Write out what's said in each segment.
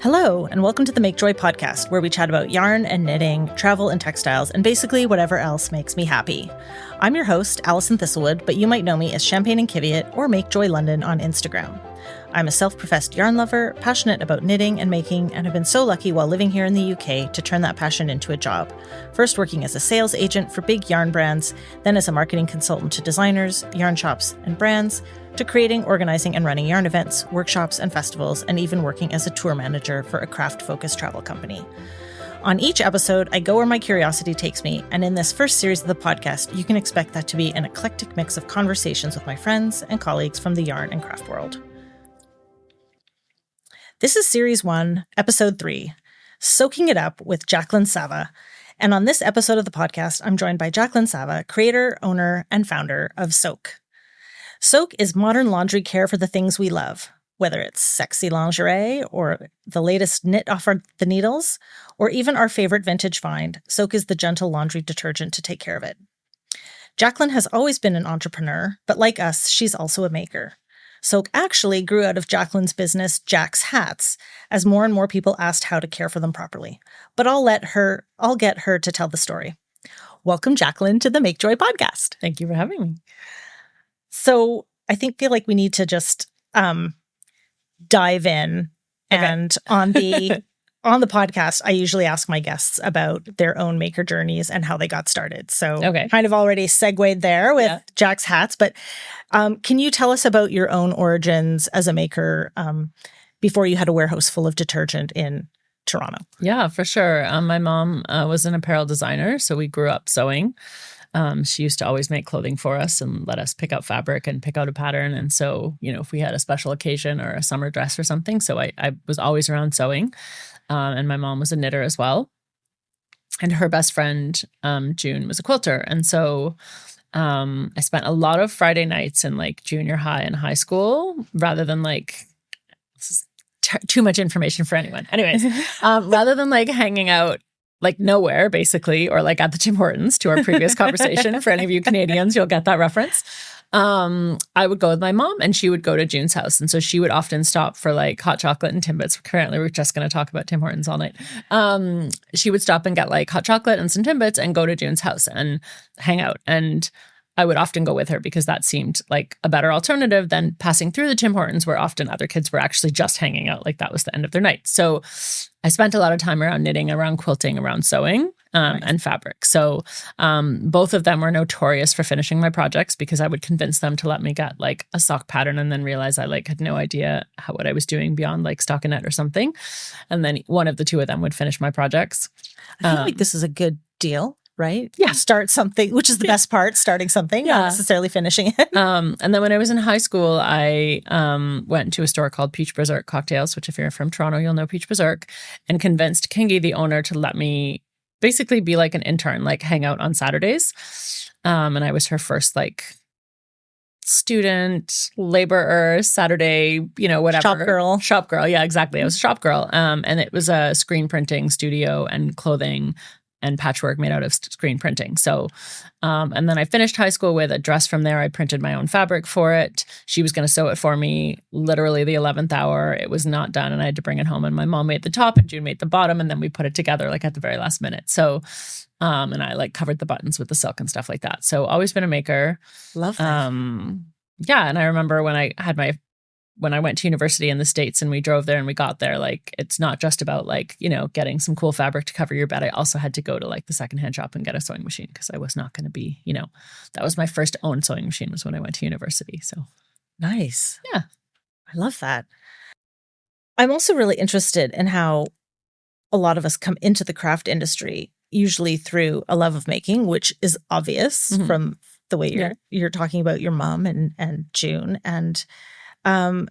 Hello, and welcome to the Make Joy podcast, where we chat about yarn and knitting, travel and textiles, and basically whatever else makes me happy. I'm your host, Alison Thistlewood, but you might know me as Champagne and Kiviot or Make Joy London on Instagram. I'm a self-professed yarn lover, passionate about knitting and making, and have been so lucky while living here in the UK to turn that passion into a job. First working as a sales agent for big yarn brands, then as a marketing consultant to designers, yarn shops, and brands, to creating, organizing, and running yarn events, workshops, and festivals, and even working as a tour manager for a craft-focused travel company. On each episode, I go where my curiosity takes me, and in this first series of the podcast, you can expect that to be an eclectic mix of conversations with my friends and colleagues from the yarn and craft world. This is Series 1, Episode 3, Soaking It Up with Jacqueline Sava. And on this episode of the podcast, I'm joined by Jacqueline Sava, creator, owner, and founder of Soak. Soak is modern laundry care for the things we love, whether it's sexy lingerie or the latest knit off the needles, or even our favorite vintage find. Soak is the gentle laundry detergent to take care of it. Jacqueline has always been an entrepreneur, but like us, she's also a maker. Soak actually grew out of Jacqueline's business, Jack's Hats, as more and more people asked how to care for them properly. But I'll get her to tell the story. Welcome, Jacqueline, to the Make Joy podcast. Thank you for having me. So I feel like we need to just dive in. Okay. And on the podcast, I usually ask my guests about their own maker journeys and how they got started. So kind of already segued there with Jack's Hats. But can you tell us about your own origins as a maker before you had a warehouse full of detergent in Toronto? Yeah, for sure. My mom was an apparel designer, so we grew up sewing. She used to always make clothing for us and let us pick out fabric and pick out a pattern. And so, if we had a special occasion or a summer dress or something, so I was always around sewing. And my mom was a knitter as well. And her best friend, June, was a quilter. And so I spent a lot of Friday nights in like junior high and high school rather than like, this is too much information for anyone. Anyways, rather than like hanging out like nowhere, basically, or like at the Tim Hortons to our previous conversation. For any of you Canadians, you'll get that reference. I would go with my mom and she would go to June's house. And so she would often stop for like hot chocolate and Timbits. Currently, we're just going to talk about Tim Hortons all night. She would stop and get like hot chocolate and some Timbits and go to June's house and hang out. And I would often go with her because that seemed like a better alternative than passing through the Tim Hortons where often other kids were actually just hanging out. Like that was the end of their night. So I spent a lot of time around knitting, around quilting, around sewing and fabric. So both of them were notorious for finishing my projects because I would convince them to let me get like a sock pattern and then realize I like had no idea what I was doing beyond like stockinette or something. And then one of the two of them would finish my projects. I feel like this is a good deal. Right? Yeah. Start something, which is the best part, starting something, not necessarily finishing it. And then when I was in high school, I went to a store called Peach Berserk Cocktails, which if you're from Toronto, you'll know Peach Berserk, and convinced Kingy, the owner, to let me basically be like an intern, like hang out on Saturdays. And I was her first like student, laborer, Saturday, whatever. Shop girl. Yeah, exactly. I was a shop girl. And it was a screen printing studio and clothing and patchwork made out of screen printing. So, and then I finished high school with a dress from there. I printed my own fabric for it. She was going to sew it for me literally the 11th hour. It was not done and I had to bring it home and my mom made the top and June made the bottom and then we put it together like at the very last minute. So, and I like covered the buttons with the silk and stuff like that. So always been a maker. Love that. Yeah. And I remember when I went to university in the States and we drove there and we got there, like, it's not just about like, getting some cool fabric to cover your bed. I also had to go to like the secondhand shop and get a sewing machine because I was not going to be, that was my first own sewing machine was when I went to university. So nice. Yeah. I love that. I'm also really interested in how a lot of us come into the craft industry, usually through a love of making, which is obvious from the way you're talking about your mom and June. And a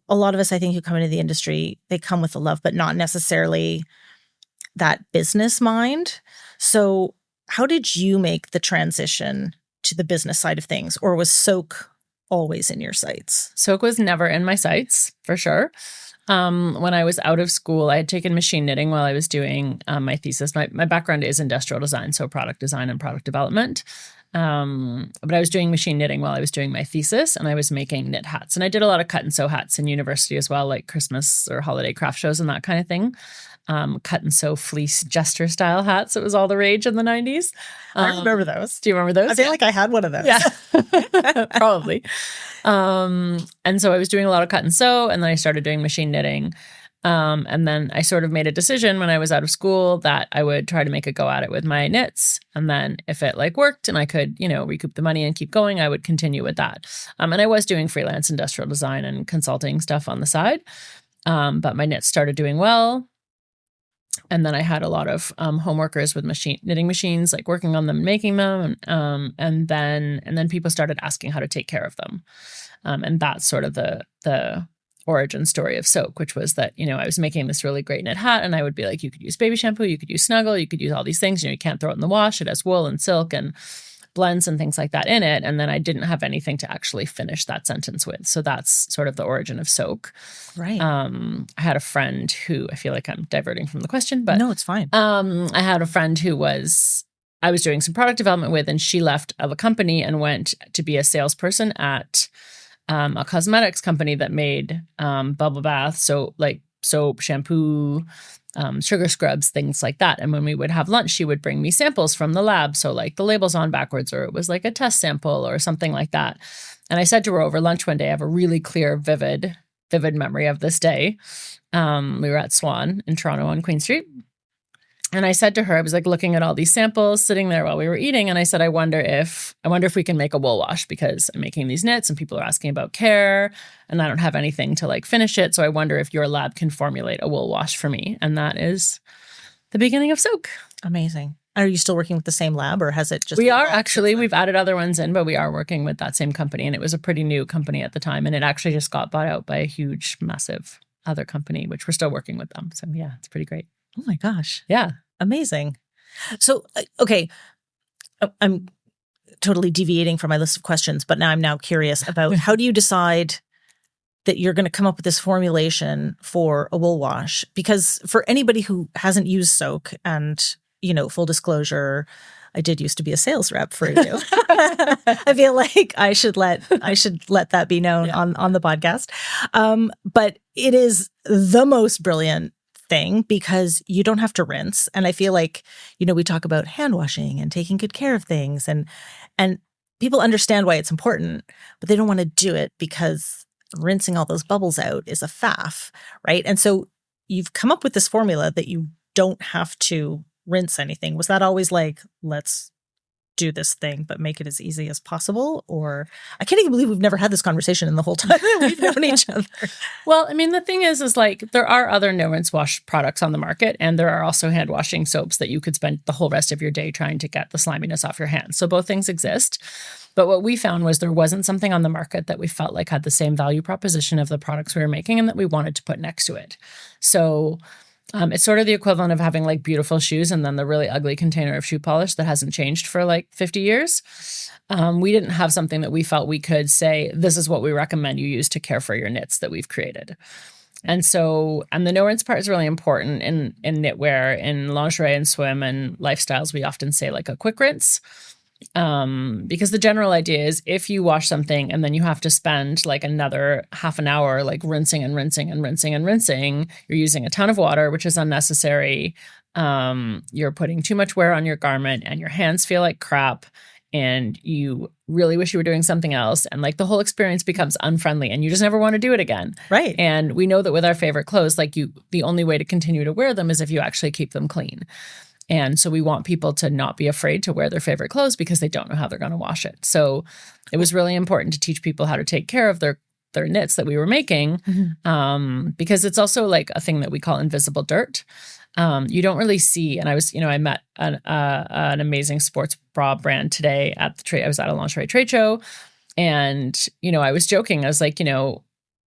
lot of us, I think, who come into the industry, they come with a love, but not necessarily that business mind. So how did you make the transition to the business side of things? Or was Soak always in your sights? Soak was never in my sights, for sure. When I was out of school, I had taken machine knitting while I was doing my thesis. My background is industrial design, so product design and product development. But I was doing machine knitting while I was doing my thesis, and I was making knit hats. And I did a lot of cut and sew hats in university as well, like Christmas or holiday craft shows and that kind of thing. Cut and sew fleece jester style hats. It was all the rage in the 90s. I remember those. Do you remember those? I feel like I had one of those. Yeah, probably. And so I was doing a lot of cut and sew, and then I started doing machine knitting. And then I sort of made a decision when I was out of school that I would try to make a go at it with my knits. And then if it like worked and I could, recoup the money and keep going, I would continue with that. And I was doing freelance industrial design and consulting stuff on the side. But my knits started doing well. And then I had a lot of home workers with knitting machines, like working on them, making them. And then people started asking how to take care of them. And that's sort of the origin story of Soak, which was that, I was making this really great knit hat, and I would be like, you could use baby shampoo, you could use Snuggle, you could use all these things. You can't throw it in the wash. It has wool and silk and blends and things like that in it. And then I didn't have anything to actually finish that sentence with. So that's sort of the origin of Soak. Right. I had a friend who, I feel like I'm diverting from the question, but no, it's fine. I had a friend who I was doing some product development with, and she left of a company and went to be a salesperson at a cosmetics company that made bubble bath, so like soap, shampoo, sugar scrubs, things like that. And when we would have lunch, she would bring me samples from the lab. So like the label's on backwards, or it was like a test sample or something like that. And I said to her over lunch one day, I have a really clear, vivid memory of this day. We were at Swan in Toronto on Queen Street. And I said to her, I was like looking at all these samples sitting there while we were eating. And I said, I wonder if we can make a wool wash, because I'm making these knits and people are asking about care and I don't have anything to like finish it. So I wonder if your lab can formulate a wool wash for me. And that is the beginning of Soak. Amazing. Are you still working with the same lab, or has it just... We are actually. We've added other ones in, but we are working with that same company. And it was a pretty new company at the time. And it actually just got bought out by a huge, massive other company, which we're still working with them. So yeah, it's pretty great. Oh my gosh. Yeah. Amazing. So, okay, I'm totally deviating from my list of questions, but I'm now curious about how do you decide that you're going to come up with this formulation for a wool wash? Because for anybody who hasn't used Soak, and, full disclosure, I did used to be a sales rep for you. I feel like I should let that be known on the podcast. But it is the most brilliant thing, because you don't have to rinse. And I feel like, we talk about hand washing and taking good care of things, and people understand why it's important, but they don't want to do it because rinsing all those bubbles out is a faff, right? And so you've come up with this formula that you don't have to rinse anything. Was that always like, let's do this thing, but make it as easy as possible? Or I can't even believe we've never had this conversation in the whole time we've known each other. Well, I mean, the thing is like there are other no rinse wash products on the market, and there are also hand washing soaps that you could spend the whole rest of your day trying to get the sliminess off your hands. So both things exist. But what we found was there wasn't something on the market that we felt like had the same value proposition of the products we were making and that we wanted to put next to it. So it's sort of the equivalent of having like beautiful shoes and then the really ugly container of shoe polish that hasn't changed for like 50 years. We didn't have something that we felt we could say, this is what we recommend you use to care for your knits that we've created. And the no rinse part is really important in knitwear, in lingerie and swim and lifestyles. We often say like a quick rinse. Because the general idea is if you wash something and then you have to spend like another half an hour like rinsing and rinsing and rinsing and rinsing, you're using a ton of water, which is unnecessary. You're putting too much wear on your garment and your hands feel like crap and you really wish you were doing something else. And like the whole experience becomes unfriendly and you just never want to do it again. Right. And we know that with our favorite clothes, like the only way to continue to wear them is if you actually keep them clean. And so we want people to not be afraid to wear their favorite clothes because they don't know how they're going to wash it. So it was really important to teach people how to take care of their knits that we were making, because it's also like a thing that we call invisible dirt. You don't really see. And I met an amazing sports bra brand today at the trade. I was at a lingerie trade show, and I was joking. I was like,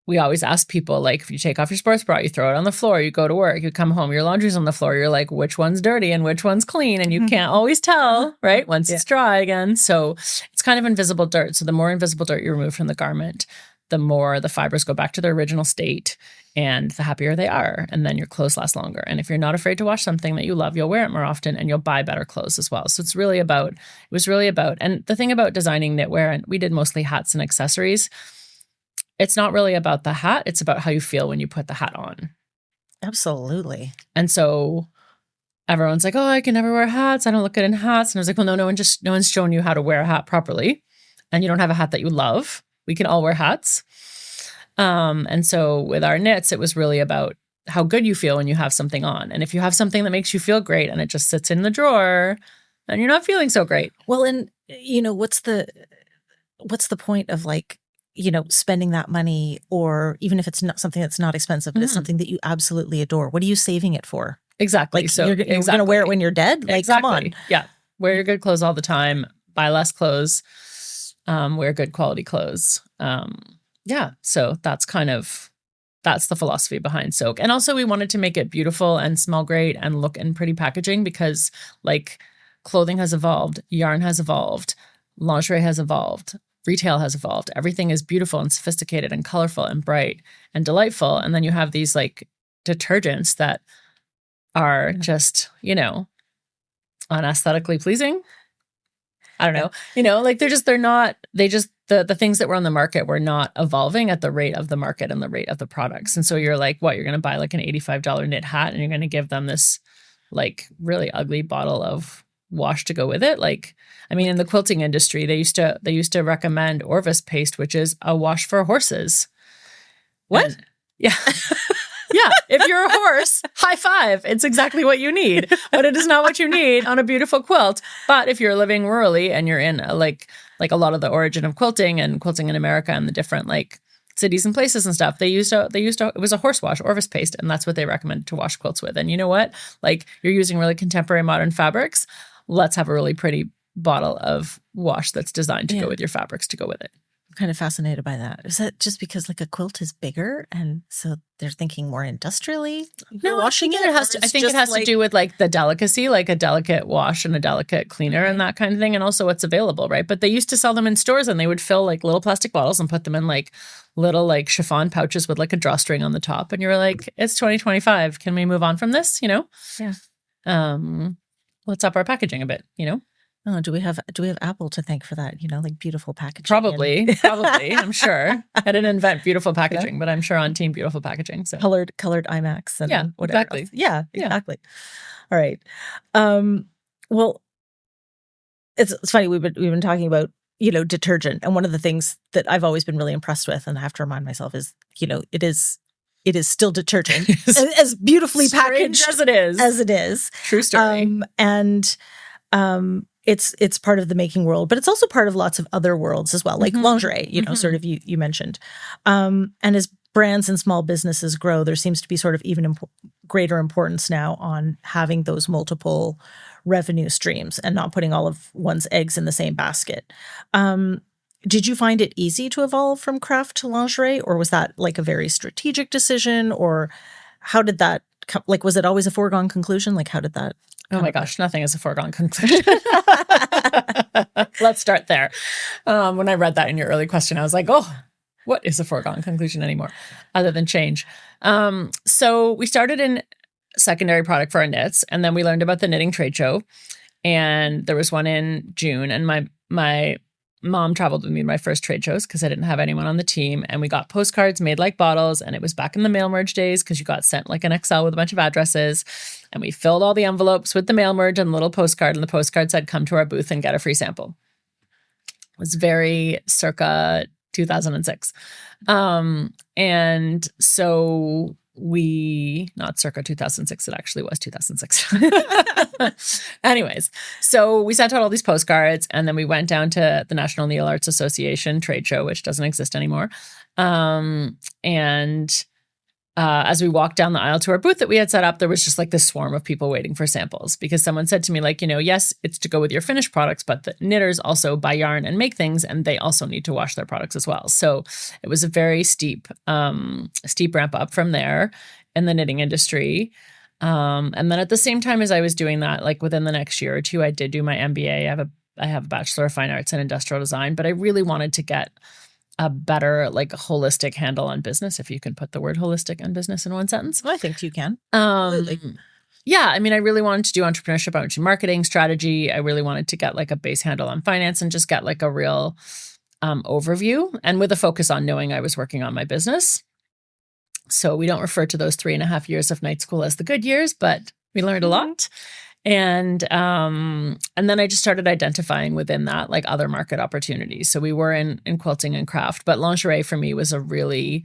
we always ask people, like, if you take off your sports bra, you throw it on the floor, you go to work, you come home, your laundry's on the floor. You're like, which one's dirty and which one's clean? And you can't always tell, right? Once it's dry again. So it's kind of invisible dirt. So the more invisible dirt you remove from the garment, the more the fibers go back to their original state and the happier they are. And then your clothes last longer. And if you're not afraid to wash something that you love, you'll wear it more often and you'll buy better clothes as well. So it was really about, and the thing about designing knitwear, and we did mostly hats and accessories, it's not really about the hat. It's about how you feel when you put the hat on. Absolutely. And so everyone's like, oh, I can never wear hats. I don't look good in hats. And I was like, well, no one's shown you how to wear a hat properly. And you don't have a hat that you love. We can all wear hats. And so with our knits, it was really about how good you feel when you have something on. And if you have something that makes you feel great and it just sits in the drawer, then you're not feeling so great. Well, and what's the point of like, spending that money, or even if it's not something that's not expensive, but it's something that you absolutely adore. What are you saving it for? Exactly. Like, so you're going to wear it when you're dead? Like, exactly. Come on. Yeah. Wear your good clothes all the time. Buy less clothes. Wear good quality clothes. Yeah. So that's the philosophy behind Soak. And also we wanted to make it beautiful and smell great and look in pretty packaging because like clothing has evolved, yarn has evolved, lingerie has evolved, retail has evolved. Everything is beautiful and sophisticated and colorful and bright and delightful. And then you have these like detergents that are just, unaesthetically pleasing. I don't know, like the things that were on the market were not evolving at the rate of the market and the rate of the products. And so you're like, what, you're going to buy like an $85 knit hat and you're going to give them this like really ugly bottle of wash to go with it. Like, I mean, in the quilting industry, they used to recommend Orvis paste, which is a wash for horses. What? And, yeah. Yeah. If you're a horse, high five. It's exactly what you need, but it is not what you need on a beautiful quilt. But if you're living rurally and you're in like a lot of the origin of quilting and quilting in America and the different like cities and places and stuff, it was a horse wash, Orvis paste. And that's what they recommended to wash quilts with. And you know what? Like you're using really contemporary modern fabrics. Let's have a really pretty bottle of wash that's designed to go with your fabrics to go with it. I'm kind of fascinated by that. Is that just because like a quilt is bigger and so they're thinking more industrially? No, washing it has to. I think it has to do with like the delicacy, like a delicate wash and a delicate cleaner and that kind of thing, and also what's available, right? But they used to sell them in stores, and they would fill like little plastic bottles and put them in like little like chiffon pouches with like a drawstring on the top, and you were like, "It's 2025. Can we move on from this?" Yeah. Let's up our packaging a bit. Oh, do we have Apple to thank for that? Like beautiful packaging. Probably. I'm sure. I didn't invent beautiful packaging, but I'm sure on team beautiful packaging. So colored IMAX and whatever. Exactly. Else. Yeah, exactly. All right. Well, it's funny. We've been talking about detergent, and one of the things that I've always been really impressed with, and I have to remind myself is it is still detergent as beautifully packaged as it is. True story. It's part of the making world, but it's also part of lots of other worlds as well, like lingerie, sort of you mentioned. And as brands and small businesses grow, there seems to be sort of even greater importance now on having those multiple revenue streams and not putting all of one's eggs in the same basket. Did you find it easy to evolve from craft to lingerie, or was that like a very strategic decision, or how did that come? Like, was it always a foregone conclusion? Like, how did that? Oh my gosh, nothing is a foregone conclusion. Let's start there. When I read that in your early question, I was like, oh, what is a foregone conclusion anymore other than change? So we started in secondary product for our knits, and then we learned about the knitting trade show, and there was one in June, and my mom traveled with me to my first trade shows because I didn't have anyone on the team, and we got postcards made like bottles, and it was back in the mail merge days because you got sent like an Excel with a bunch of addresses, and we filled all the envelopes with the mail merge and the little postcard, and the postcard said, come to our booth and get a free sample. It was very circa 2006. And so not circa 2006, it actually was 2006. Anyways, so we sent out all these postcards, and then we went down to the National Needle Arts Association trade show, which doesn't exist anymore. As we walked down the aisle to our booth that we had set up, there was just like this swarm of people waiting for samples, because someone said to me, like, yes, it's to go with your finished products, but the knitters also buy yarn and make things, and they also need to wash their products as well. So it was a very steep ramp up from there in the knitting industry. And then at the same time as I was doing that, like within the next year or two, I did do my MBA. I have a Bachelor of Fine Arts in Industrial Design, but I really wanted to get a better, like, holistic handle on business, if you can put the word holistic and business in one sentence. Well, I think you can. Absolutely. Yeah, I mean, I really wanted to do entrepreneurship, I wanted to do marketing strategy. I really wanted to get like a base handle on finance and just get like a real overview, and with a focus on knowing I was working on my business. So we don't refer to those 3.5 years of night school as the good years, but we learned a lot. And then I just started identifying within that like other market opportunities. So we were in quilting and craft, but lingerie for me was a really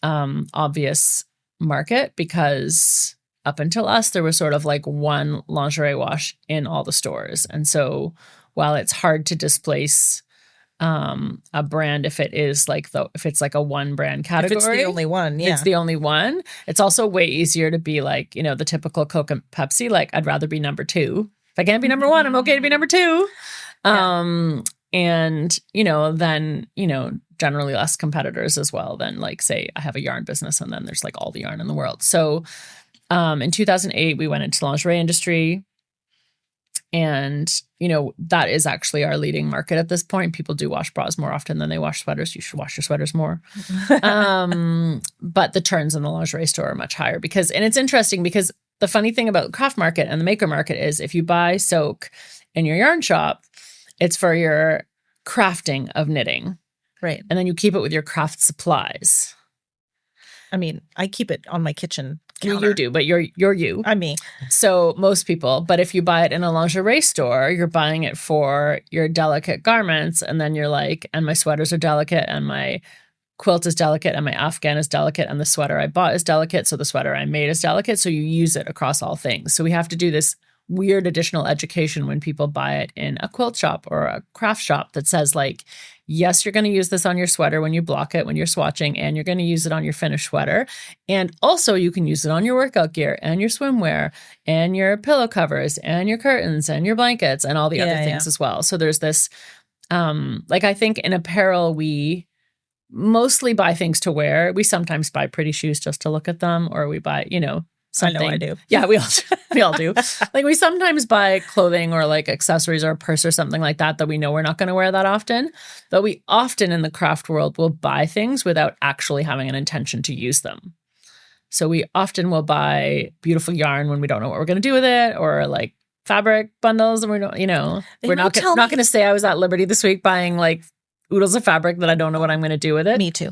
obvious market, because up until us, there was sort of like one lingerie wash in all the stores. And so while it's hard to displace a brand if it's like a one brand category, If it's the only one, it's the only one. It's also way easier to be like, you know, the typical Coke and Pepsi. Like, I'd rather be number two. If I can't be number one, I'm okay to be number two. And, you know, then, you know, generally less competitors as well than like, say, I have a yarn business and then there's like all the yarn in the world. So in 2008, we went into the lingerie industry. And, you know, that is actually our leading market at this point. People do wash bras more often than they wash sweaters. You should wash your sweaters more. But the turns in the lingerie store are much higher and it's interesting because the funny thing about the craft market and the maker market is if you buy soak in your yarn shop, it's for your crafting of knitting. Right. And then you keep it with your craft supplies. I mean, I keep it on my kitchen counter. You do, but you're you. I'm me. So most people, but if you buy it in a lingerie store, you're buying it for your delicate garments. And then you're like, and my sweaters are delicate and my quilt is delicate and my Afghan is delicate and the sweater I bought is delicate. So the sweater I made is delicate. So you use it across all things. So we have to do this weird additional education when people buy it in a quilt shop or a craft shop that says like, yes, you're going to use this on your sweater when you block it, when you're swatching, and you're going to use it on your finished sweater. And also you can use it on your workout gear and your swimwear and your pillow covers and your curtains and your blankets and all the other things as well. So there's this, like I think in apparel, we mostly buy things to wear. We sometimes buy pretty shoes just to look at them, or we buy, you know, something. I know I do. Yeah, we all do. Like we sometimes buy clothing or like accessories or a purse or something like that we know we're not going to wear that often. But we often in the craft world will buy things without actually having an intention to use them. So we often will buy beautiful yarn when we don't know what we're going to do with it, or like fabric bundles, and we don't, you know, we're not going to say I was at Liberty this week buying like oodles of fabric that I don't know what I'm going to do with it. Me too.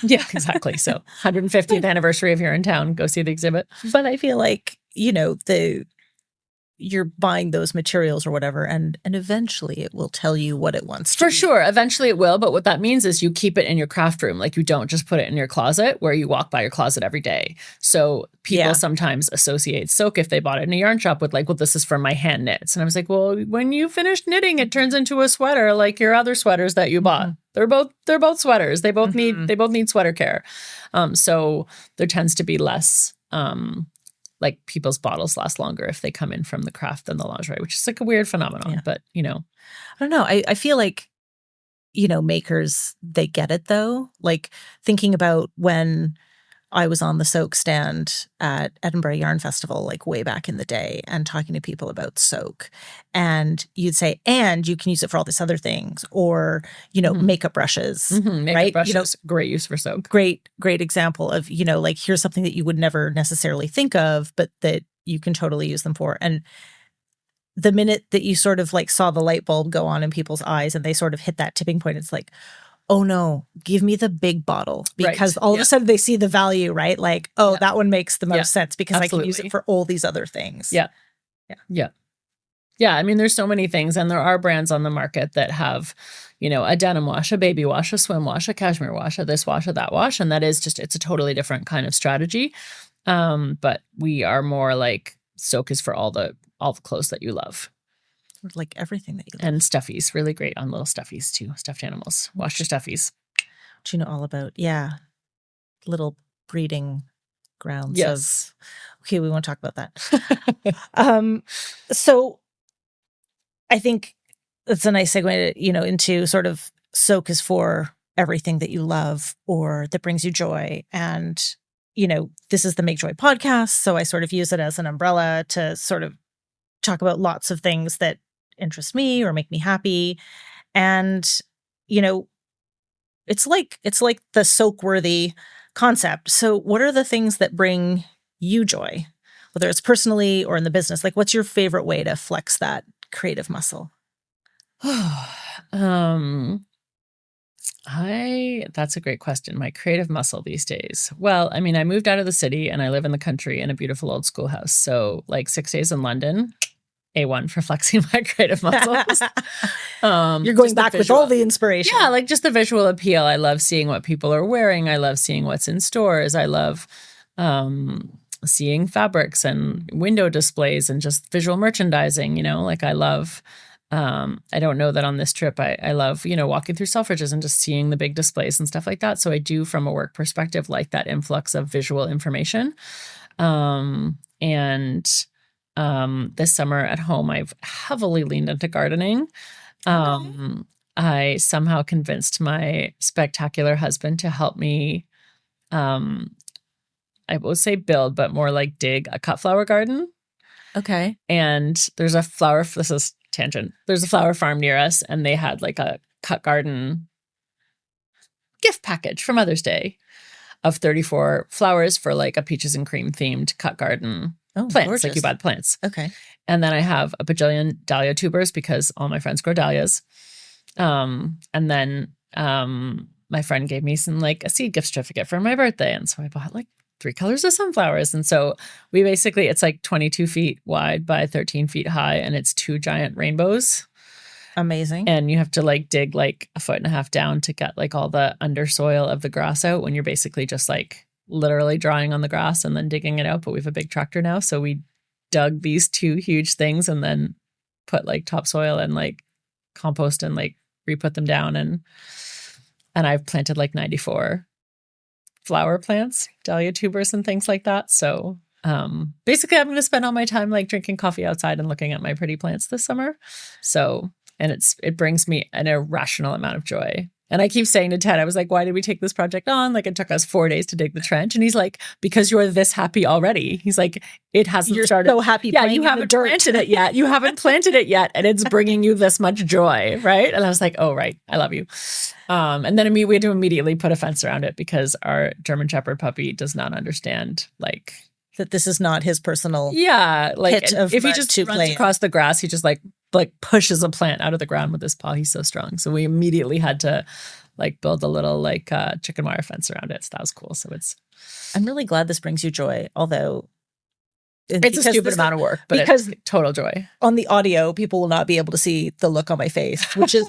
Yeah, exactly. So 150th anniversary of Here in Town, go see the exhibit. But I feel like, you know, you're buying those materials or whatever, and eventually it will tell you what it wants to For be. sure. Eventually it will. But what that means is you keep it in your craft room. Like you don't just put it in your closet where you walk by your closet every day. So people sometimes associate soak if they bought it in a yarn shop with like, well, this is for my hand knits. And I was like, well, when you finish knitting, it turns into a sweater like your other sweaters that you bought. Mm-hmm. They're both sweaters. They both need sweater care. So there tends to be less like people's bottles last longer if they come in from the craft than the lingerie, which is like a weird phenomenon, but you know. I don't know. I feel like, you know, makers, they get it though. Like thinking about when I was on the soak stand at Edinburgh Yarn Festival, like way back in the day, and talking to people about soak, and you'd say, and you can use it for all these other things, or, you know, makeup brushes, Makeup brushes, you know, great use for soak. Great example of, you know, like here's something that you would never necessarily think of, but that you can totally use them for. And the minute that you sort of like saw the light bulb go on in people's eyes and they sort of hit that tipping point, it's like, oh no, give me the big bottle, because all of a sudden they see the value, right? Like, oh, that one makes the most sense because I can use it for all these other things. Yeah. I mean, there's so many things, and there are brands on the market that have, you know, a denim wash, a baby wash, a swim wash, a cashmere wash, a this wash, a that wash. And that is just, it's a totally different kind of strategy. But we are more like soak is for all the clothes that you love. Like everything that you love. And stuffies, really great on little stuffies too. Stuffed animals. Wash your stuffies. Do you know all about, little breeding grounds? Yes. Okay, we won't talk about that. So I think it's a nice segue, you know, into sort of soak is for everything that you love or that brings you joy. And, you know, this is the Make Joy podcast. So I sort of use it as an umbrella to sort of talk about lots of things that interest me or make me happy. And, you know, It's like the soak-worthy concept. So what are the things that bring you joy, whether it's personally or in the business? Like, what's your favorite way to flex that creative muscle? That's a great question. My creative muscle these days. Well, I mean, I moved out of the city and I live in the country in a beautiful old schoolhouse. So like 6 days in London, A1 for flexing my creative muscles. You're going back with all the inspiration. Yeah, like just the visual appeal. I love seeing what people are wearing. I love seeing what's in stores. I love seeing fabrics and window displays and just visual merchandising, like I love, I don't know that on this trip, I love, walking through Selfridges and just seeing the big displays and stuff like that. So I do, from a work perspective, like that influx of visual information. This summer at home, I've heavily leaned into gardening. I somehow convinced my spectacular husband to help me, I would say build, but more like dig a cut flower garden. Okay. And there's a this is tangent. There's a flower farm near us and they had like a cut garden gift package for Mother's Day of 34 flowers for like a peaches and cream themed cut garden plants, gorgeous. like you buy plants. Okay. And then I have a bajillion dahlia tubers because all my friends grow dahlias. And then my friend gave me some like a seed gift certificate for my birthday. And so I bought like 3 colors of sunflowers. And so we basically, it's like 22 feet wide by 13 feet high. And it's 2 giant rainbows. Amazing. And you have to like dig like 1.5 feet down to get like all the undersoil of the grass out when you're basically just like literally drawing on the grass and then digging it out. But we have a big tractor now. So we dug these 2 huge things and then put like topsoil and like compost and like re-put them down. And I've planted like 94 flower plants, dahlia tubers and things like that. So basically I'm going to spend all my time like drinking coffee outside and looking at my pretty plants this summer. So, and it brings me an irrational amount of joy. And I keep saying to Ted, I was like, why did we take this project on? Like it took us 4 days to dig the trench. And he's like, because you're this happy already. He's like, it hasn't started. So happy. Yeah, you haven't planted it yet. You haven't planted it yet. And it's bringing you this much joy. Right. And I was like, oh, right. I love you. And then we had to immediately put a fence around it because our German Shepherd puppy does not understand like that this is not his personal like pit of if he just runs across the grass, he just like pushes a plant out of the ground with his paw. He's so strong. So we immediately had to like build a little like chicken wire fence around it. So that was cool. So I'm really glad this brings you joy, although it's a stupid amount of work, but because it's total joy. On the audio, people will not be able to see the look on my face, which is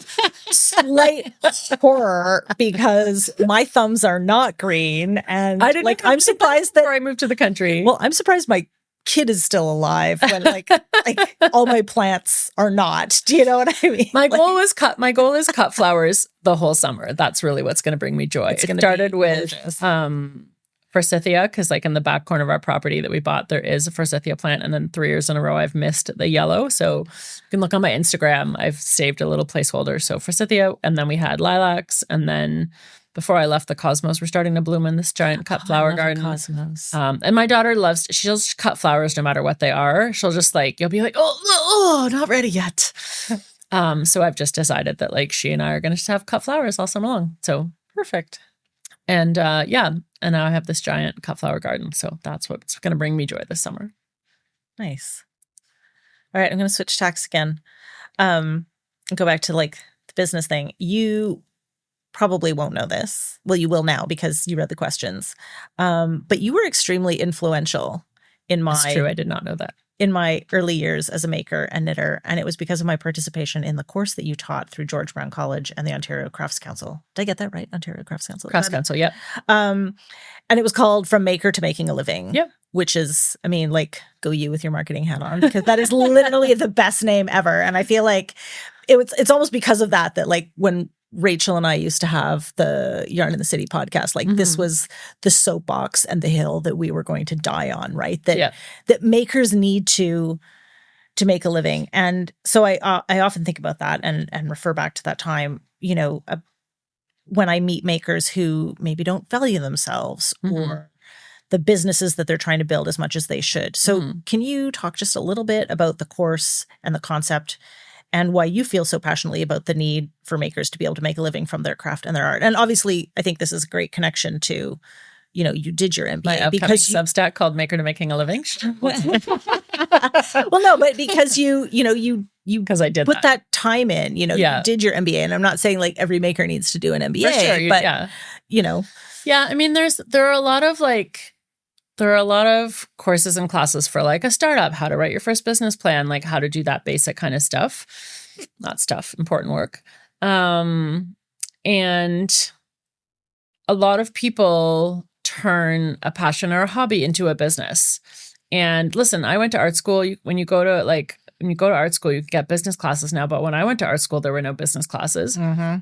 slight horror because my thumbs are not green. And I'm surprised that before I moved to the country. Well, I'm surprised my kid is still alive when like all my plants are not. Do you know what I mean? My goal is cut flowers the whole summer. That's really what's going to bring me joy. It started with forsythia, because like in the back corner of our property that we bought, there is a forsythia plant. And then 3 years in a row, I've missed the yellow. So you can look on my Instagram. I've saved a little placeholder. So forsythia, and then we had lilacs. And then before I left, the cosmos were starting to bloom in this giant cut flower garden. Cosmos. And my daughter she'll just cut flowers no matter what they are. She'll just like, you'll be like, oh, not ready yet. So I've just decided that like she and I are going to just have cut flowers all summer long. So perfect. And and now I have this giant cut flower garden. So that's what's going to bring me joy this summer. Nice. All right, I'm going to switch tacks again. And go back to like the business thing. You probably won't know this. Well, you will now because you read the questions. But you were extremely influential in my... That's true. I did not know that. In my early years as a maker and knitter. And it was because of my participation in the course that you taught through George Brown College and the Ontario Crafts Council. Did I get that right? Ontario Crafts Council? Crafts Council, yeah. And it was called From Maker to Making a Living. Yeah. Which is, I mean, like, go you with your marketing hat on, because that is literally the best name ever. And I feel like it's almost because of that like when Rachel and I used to have the Yarn in the City podcast, like this was the soapbox and the hill that we were going to die on, right? That makers need to make a living. And so I often think about that and refer back to that time, when I meet makers who maybe don't value themselves or the businesses that they're trying to build as much as they should. So can you talk just a little bit about the course and the concept and why you feel so passionately about the need for makers to be able to make a living from their craft and their art. And obviously, I think this is a great connection to, you did your MBA. My upcoming Substack called Maker to Making a Living. Well, no, but because you because I did put that time in, you did your MBA. And I'm not saying like every maker needs to do an MBA, for sure, but Yeah, I mean, there are a lot of courses and classes for like a startup, how to write your first business plan, like how to do that basic kind of stuff. Not stuff, important work. And a lot of people turn a passion or a hobby into a business. And listen, I went to art school. When you go to art school, you can get business classes now. But when I went to art school, there were no business classes. Mm-hmm.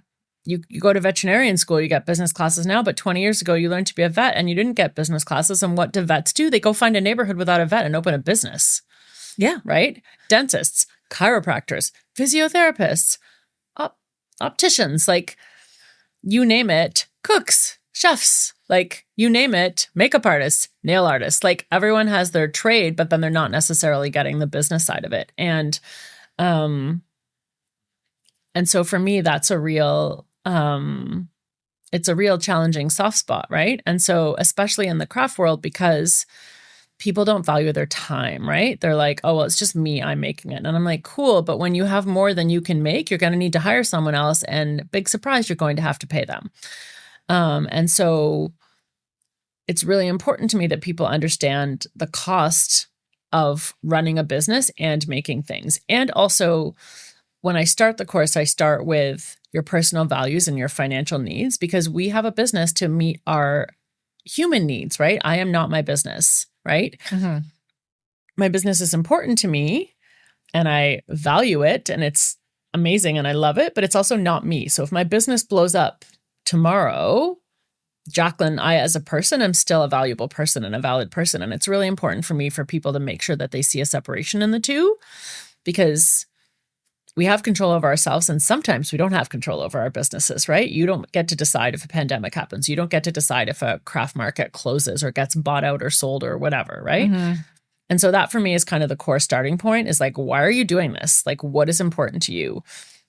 You go to veterinarian school, you get business classes now. But 20 years ago, you learned to be a vet and you didn't get business classes. And what do vets do? They go find a neighborhood without a vet and open a business. Yeah. Right? Dentists, chiropractors, physiotherapists, opticians, like you name it, cooks, chefs, like you name it, makeup artists, nail artists, like everyone has their trade, but then they're not necessarily getting the business side of it. And so for me, that's it's a real challenging soft spot, right? And so especially in the craft world, because people don't value their time, right? They're like, oh, well, it's just me, I'm making it. And I'm like, cool. But when you have more than you can make, you're going to need to hire someone else. And big surprise, you're going to have to pay them. And so it's really important to me that people understand the cost of running a business and making things. And also, when I start the course, I start with your personal values and your financial needs, because we have a business to meet our human needs, right? I am not my business, right? Mm-hmm. My business is important to me and I value it and it's amazing and I love it, but it's also not me. So if my business blows up tomorrow, Jacqueline and I as a person, I'm still a valuable person and a valid person. And it's really important for me for people to make sure that they see a separation in the two, because we have control over ourselves and sometimes we don't have control over our businesses, right? You don't get to decide if a pandemic happens. You don't get to decide if a craft market closes or gets bought out or sold or whatever, right? Mm-hmm. And so that for me is kind of the core starting point, is like, why are you doing this? Like, what is important to you?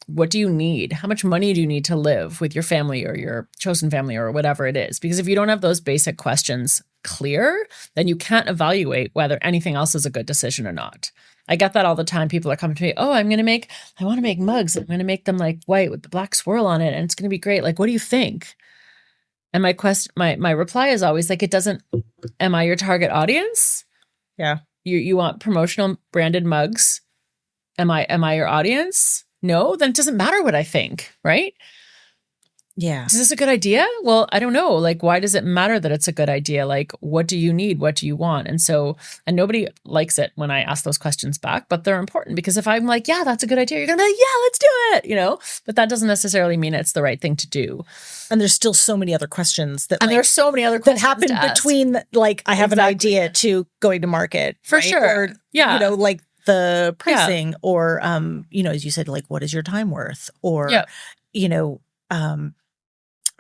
What do you need? How much money do you need to live with your family or your chosen family or whatever it is? Because if you don't have those basic questions clear, then you can't evaluate whether anything else is a good decision or not. I get that all the time. People are coming to me, oh, I want to make mugs. I'm going to make them like white with the black swirl on it. And it's going to be great. Like, what do you think? And my reply is always like, am I your target audience? Yeah. You want promotional branded mugs? Am I your audience? No, then it doesn't matter what I think, right? Yeah. Is this a good idea? Well, I don't know. Like, why does it matter that it's a good idea? Like, what do you need? What do you want? And nobody likes it when I ask those questions back, but they're important, because if I'm like, yeah, that's a good idea, you're going to be like, yeah, let's do it, but that doesn't necessarily mean it's the right thing to do. And there's still so many other questions that happen between like, I have an idea to going to market. For right? sure. Or, like the pricing or, as you said, like, what is your time worth? Or,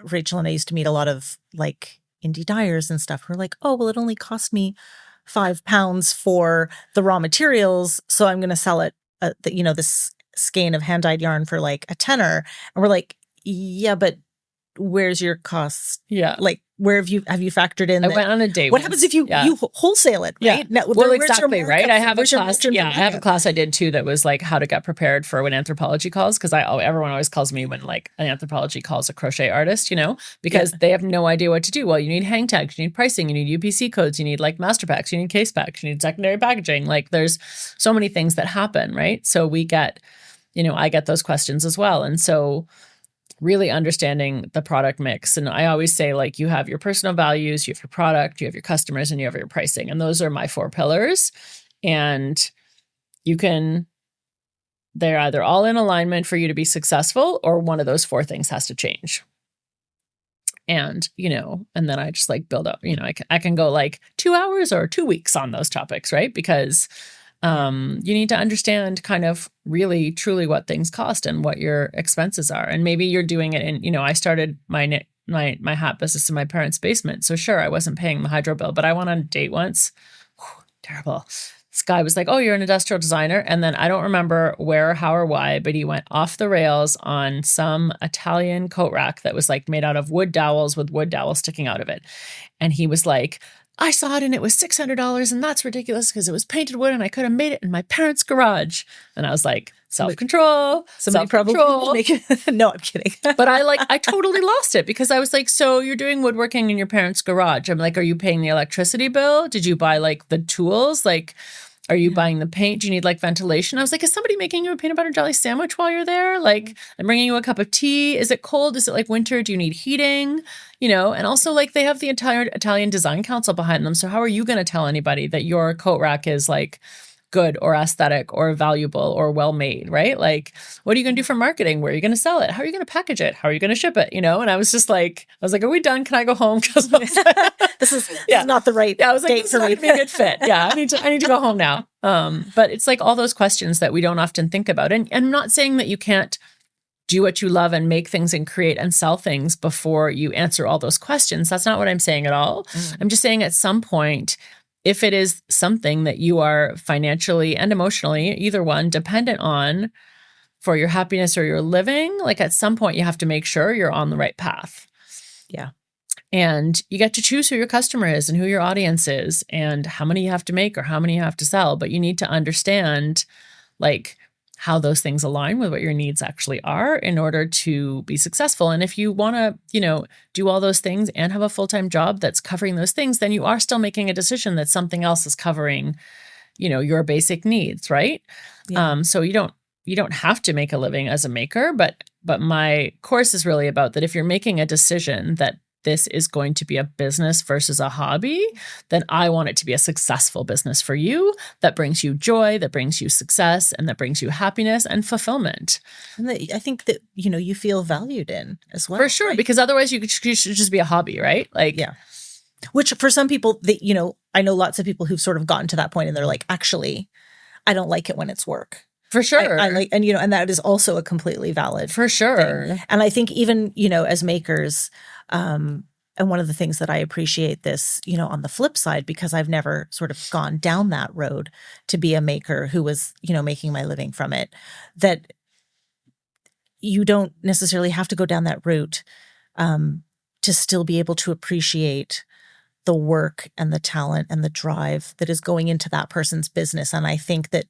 Rachel and I used to meet a lot of like indie dyers and stuff who are like, oh, well, it only cost me £5 for the raw materials, so I'm going to sell it, this skein of hand-dyed yarn for like a tenner. And we're like, yeah, but where's your cost? Yeah. Like, where have you factored in? I went on a date. What happens if you wholesale it? Right? Yeah. Now, well, exactly. Right. I have a class. Yeah. I have a class I did too that was like how to get prepared for when Anthropologie calls. Because everyone always calls me when like an Anthropologie calls a crochet artist, because they have no idea what to do. Well, you need hang tags, you need pricing, you need UPC codes, you need like master packs, you need case packs, you need secondary packaging. Like, there's so many things that happen. Right. So we get, I get those questions as well. And so really understanding the product mix. And I always say, like, you have your personal values, you have your product, you have your customers, and you have your pricing. And those are my 4 pillars. And they're either all in alignment for you to be successful, or one of those 4 things has to change. And, and then I just like build up, I can go like 2 hours or 2 weeks on those topics, right? Because you need to understand kind of really truly what things cost and what your expenses are. And maybe you're doing it in, I started my hat business in my parents' basement. So sure, I wasn't paying the hydro bill, but I went on a date once. Terrible. this guy was like, oh, you're an industrial designer. And then I don't remember where, how, or why, but he went off the rails on some Italian coat rack that was like made out of wood dowels with wood dowels sticking out of it. And he was like, I saw it and it was $600 and that's ridiculous because it was painted wood and I could have made it in my parents' garage. And I was like, self-control. Somebody probably make it. No, I'm kidding. But I totally lost it because I was like, so you're doing woodworking in your parents' garage. I'm like, are you paying the electricity bill? Did you buy like the tools? Like, are you buying the paint? Do you need like ventilation? I was like, is somebody making you a peanut butter jelly sandwich while you're there? Like, I'm bringing you a cup of tea. Is it cold? Is it like winter? Do you need heating? And also like they have the entire Italian Design Council behind them. So how are you going to tell anybody that your coat rack is like good or aesthetic or valuable or well made, right? Like, what are you going to do for marketing? Where are you going to sell it? How are you going to package it? How are you going to ship it? And I was just like, are we done? Can I go home? Because this is not the right I was like, date this for is not me. going to be a good fit. Yeah, I need to go home now. But it's like all those questions that we don't often think about. And I'm not saying that you can't do what you love and make things and create and sell things before you answer all those questions. That's not what I'm saying at all. I'm just saying at some point, if it is something that you are financially and emotionally, either one, dependent on for your happiness or your living, like at some point you have to make sure you're on the right path. Yeah. And you get to choose who your customer is and who your audience is and how many you have to make or how many you have to sell. But you need to understand like how those things align with what your needs actually are in order to be successful. And if you want to, do all those things and have a full-time job that's covering those things, then you are still making a decision that something else is covering, your basic needs, right? Yeah. So you don't have to make a living as a maker, but my course is really about that if you're making a decision that this is going to be a business versus a hobby, then I want it to be a successful business for you that brings you joy, that brings you success, and that brings you happiness and fulfillment. And I think that, you feel valued in as well. For sure, right? Because otherwise you should just be a hobby, right? Like, yeah. Which for some people, I know lots of people who've sort of gotten to that point and they're like, actually, I don't like it when it's work. For sure. I like, and that is also a completely valid for sure thing. And I think even, as makers, and one of the things that I appreciate this, on the flip side, because I've never sort of gone down that road to be a maker who was, making my living from it, that you don't necessarily have to go down that route to still be able to appreciate the work and the talent and the drive that is going into that person's business. And I think that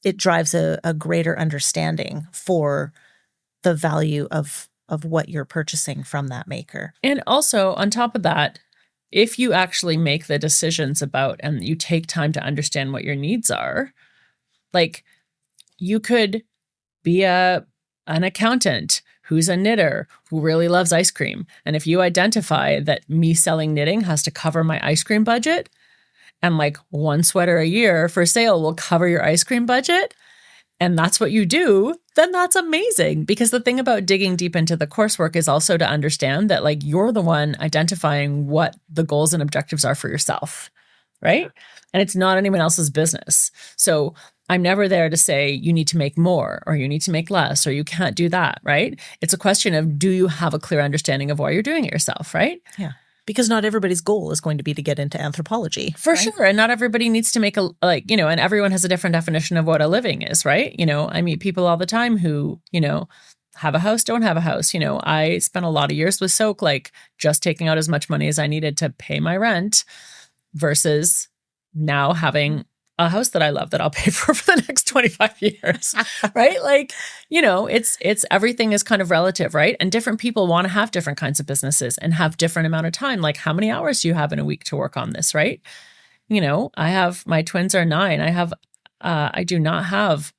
it drives a greater understanding for the value of what you're purchasing from that maker. And also on top of that, if you actually make the decisions about and you take time to understand what your needs are, like you could be an accountant who's a knitter who really loves ice cream. And if you identify that me selling knitting has to cover my ice cream budget, and like one sweater a year for sale will cover your ice cream budget, and that's what you do, then that's amazing. Because the thing about digging deep into the coursework is also to understand that like you're the one identifying what the goals and objectives are for yourself, right? And it's not anyone else's business. So I'm never there to say you need to make more or you need to make less or you can't do that, right? It's a question of, do you have a clear understanding of why you're doing it yourself, right? Yeah. Because not everybody's goal is going to be to get into anthropology. For sure. And not everybody needs to make and everyone has a different definition of what a living is, right? I meet people all the time who, have a house, don't have a house. I spent a lot of years with Soak, like just taking out as much money as I needed to pay my rent versus now having a house that I love that I'll pay for the next 25 years, right? Like, it's everything is kind of relative, right? And different people want to have different kinds of businesses and have different amount of time. Like how many hours do you have in a week to work on this, right? I have, my twins are 9. I do not have,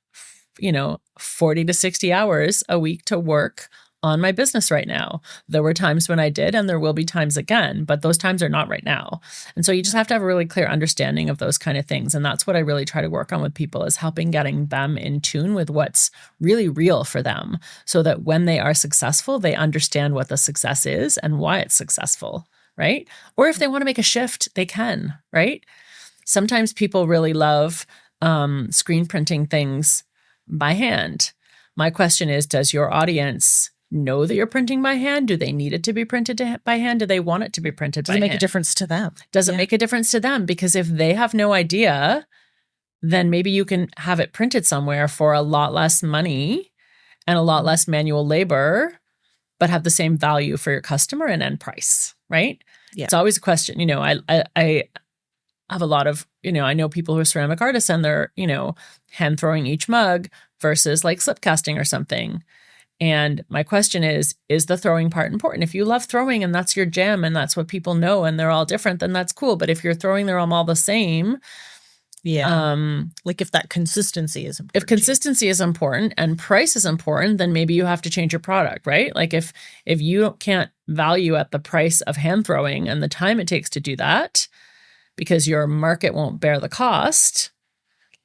40 to 60 hours a week to work on my business right now. There were times when I did, and there will be times again, but those times are not right now. And so you just have to have a really clear understanding of those kind of things. And that's what I really try to work on with people, is helping getting them in tune with what's really real for them so that when they are successful, they understand what the success is and why it's successful, right? Or if they want to make a shift, they can, right? Sometimes people really love screen printing things by hand. My question is, does your audience know that you're printing by hand? Do they need it to be printed by hand? Do they want it to be printed by hand? Does it make a difference to them? Does it make a difference to them? Because if they have no idea, then maybe you can have it printed somewhere for a lot less money and a lot less manual labor, but have the same value for your customer and end price, right? Yeah. It's always a question. You know, I have a lot of, you know, I know people who are ceramic artists and they're, you know, hand throwing each mug versus like slip casting or something. And my question is the throwing part important? If you love throwing and that's your jam and that's what people know and they're all different, then that's cool. But if you're throwing them all the same, like if that consistency is important. If consistency is important and price is important, then maybe you have to change your product, right? Like if you can't value at the price of hand throwing and the time it takes to do that because your market won't bear the cost,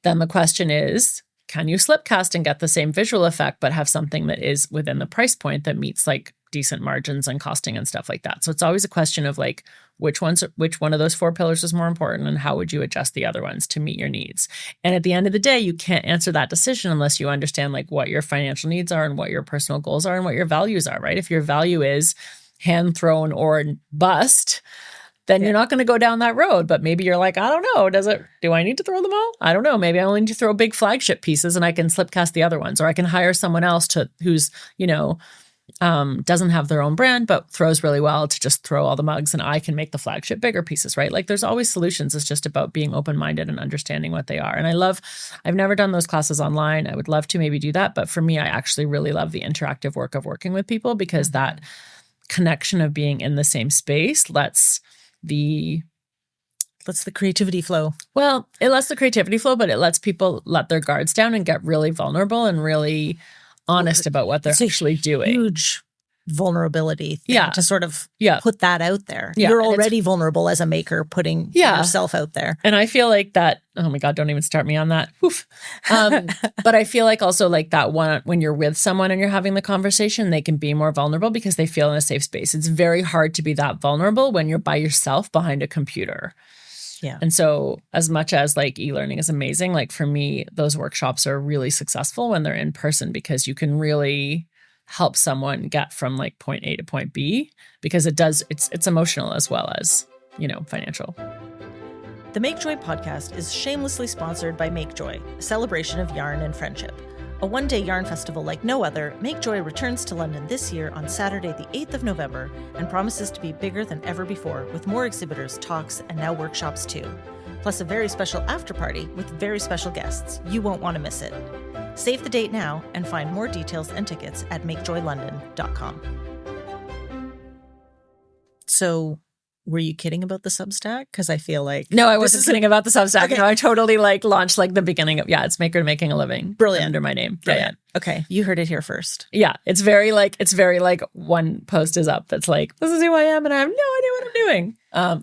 then the question is, can you slip cast and get the same visual effect, but have something that is within the price point that meets like decent margins and costing and stuff like that? So it's always a question of like, which one of those 4 pillars is more important and how would you adjust the other ones to meet your needs? And at the end of the day, you can't answer that decision unless you understand like what your financial needs are and what your personal goals are and what your values are, right? If your value is hand thrown or bust, then you're not going to go down that road. But maybe you're like, I don't know, do I need to throw them all? I don't know. Maybe I only need to throw big flagship pieces and I can slip cast the other ones, or I can hire someone else who's, you know, doesn't have their own brand, but throws really well to just throw all the mugs and I can make the flagship bigger pieces, right? Like there's always solutions. It's just about being open-minded and understanding what they are. And I've never done those classes online. I would love to maybe do that. But for me, I actually really love the interactive work of working with people because that connection of being in the same space lets the creativity flow. Well, it lets the creativity flow, but it lets people let their guards down and get really vulnerable and really honest about what they're actually doing. Huge vulnerability thing to sort of put that out there. Yeah. You're already vulnerable as a maker putting yourself out there. And I feel like that, oh my God, don't even start me on that. But I feel like also like that one, when you're with someone and you're having the conversation, they can be more vulnerable because they feel in a safe space. It's very hard to be that vulnerable when you're by yourself behind a computer. Yeah. And so as much as like e-learning is amazing, like for me, those workshops are really successful when they're in person because you can really help someone get from like point A to point B because it's emotional as well as, you know, financial. The Make Joy podcast is shamelessly sponsored by Make Joy, a celebration of yarn and friendship. A one-day yarn festival like no other, Make Joy returns to London this year on Saturday, the 8th of November, and promises to be bigger than ever before, with more exhibitors, talks, and now workshops too. Plus a very special after-party with very special guests. You won't want to miss it. Save the date now and find more details and tickets at makejoylondon.com. So, were you kidding about the Substack? Because I feel like... No, I wasn't kidding about the Substack. Okay. No, I totally like launched like the beginning of... Yeah, it's Maker to Making a Living. Brilliant. Under my name. Brilliant. Yeah. Okay, you heard it here first. Yeah, it's very like one post is up that's like, this is who I am and I have no idea what I'm doing. I'm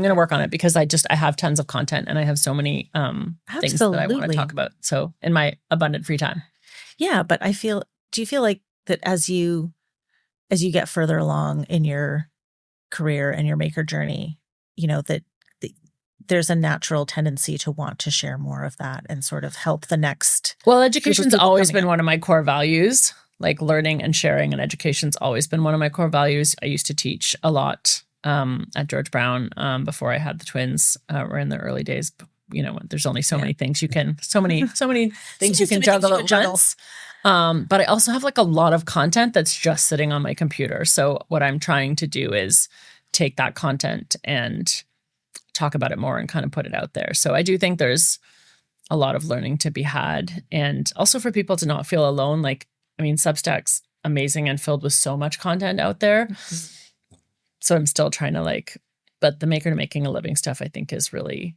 going to work on it because I have tons of content and I have so many things that I want to talk about. So in my abundant free time. Yeah, but do you feel like that as you get further along in your career and your maker journey, you know, that there's a natural tendency to want to share more of that and sort of help the next. Well, education's always been one of my core values, like learning and sharing, and education's always been one of my core values. I used to teach a lot at George Brown before I had the twins. We're in the early days. You know, there's only so many things you can, so many things you can juggle at once. But I also have like a lot of content that's just sitting on my computer. So what I'm trying to do is take that content and talk about it more and kind of put it out there. So I do think there's a lot of learning to be had. And also for people to not feel alone. Like, I mean, Substack's amazing and filled with so much content out there. Mm-hmm. So I'm still trying to but the Maker to Making a Living stuff I think is really...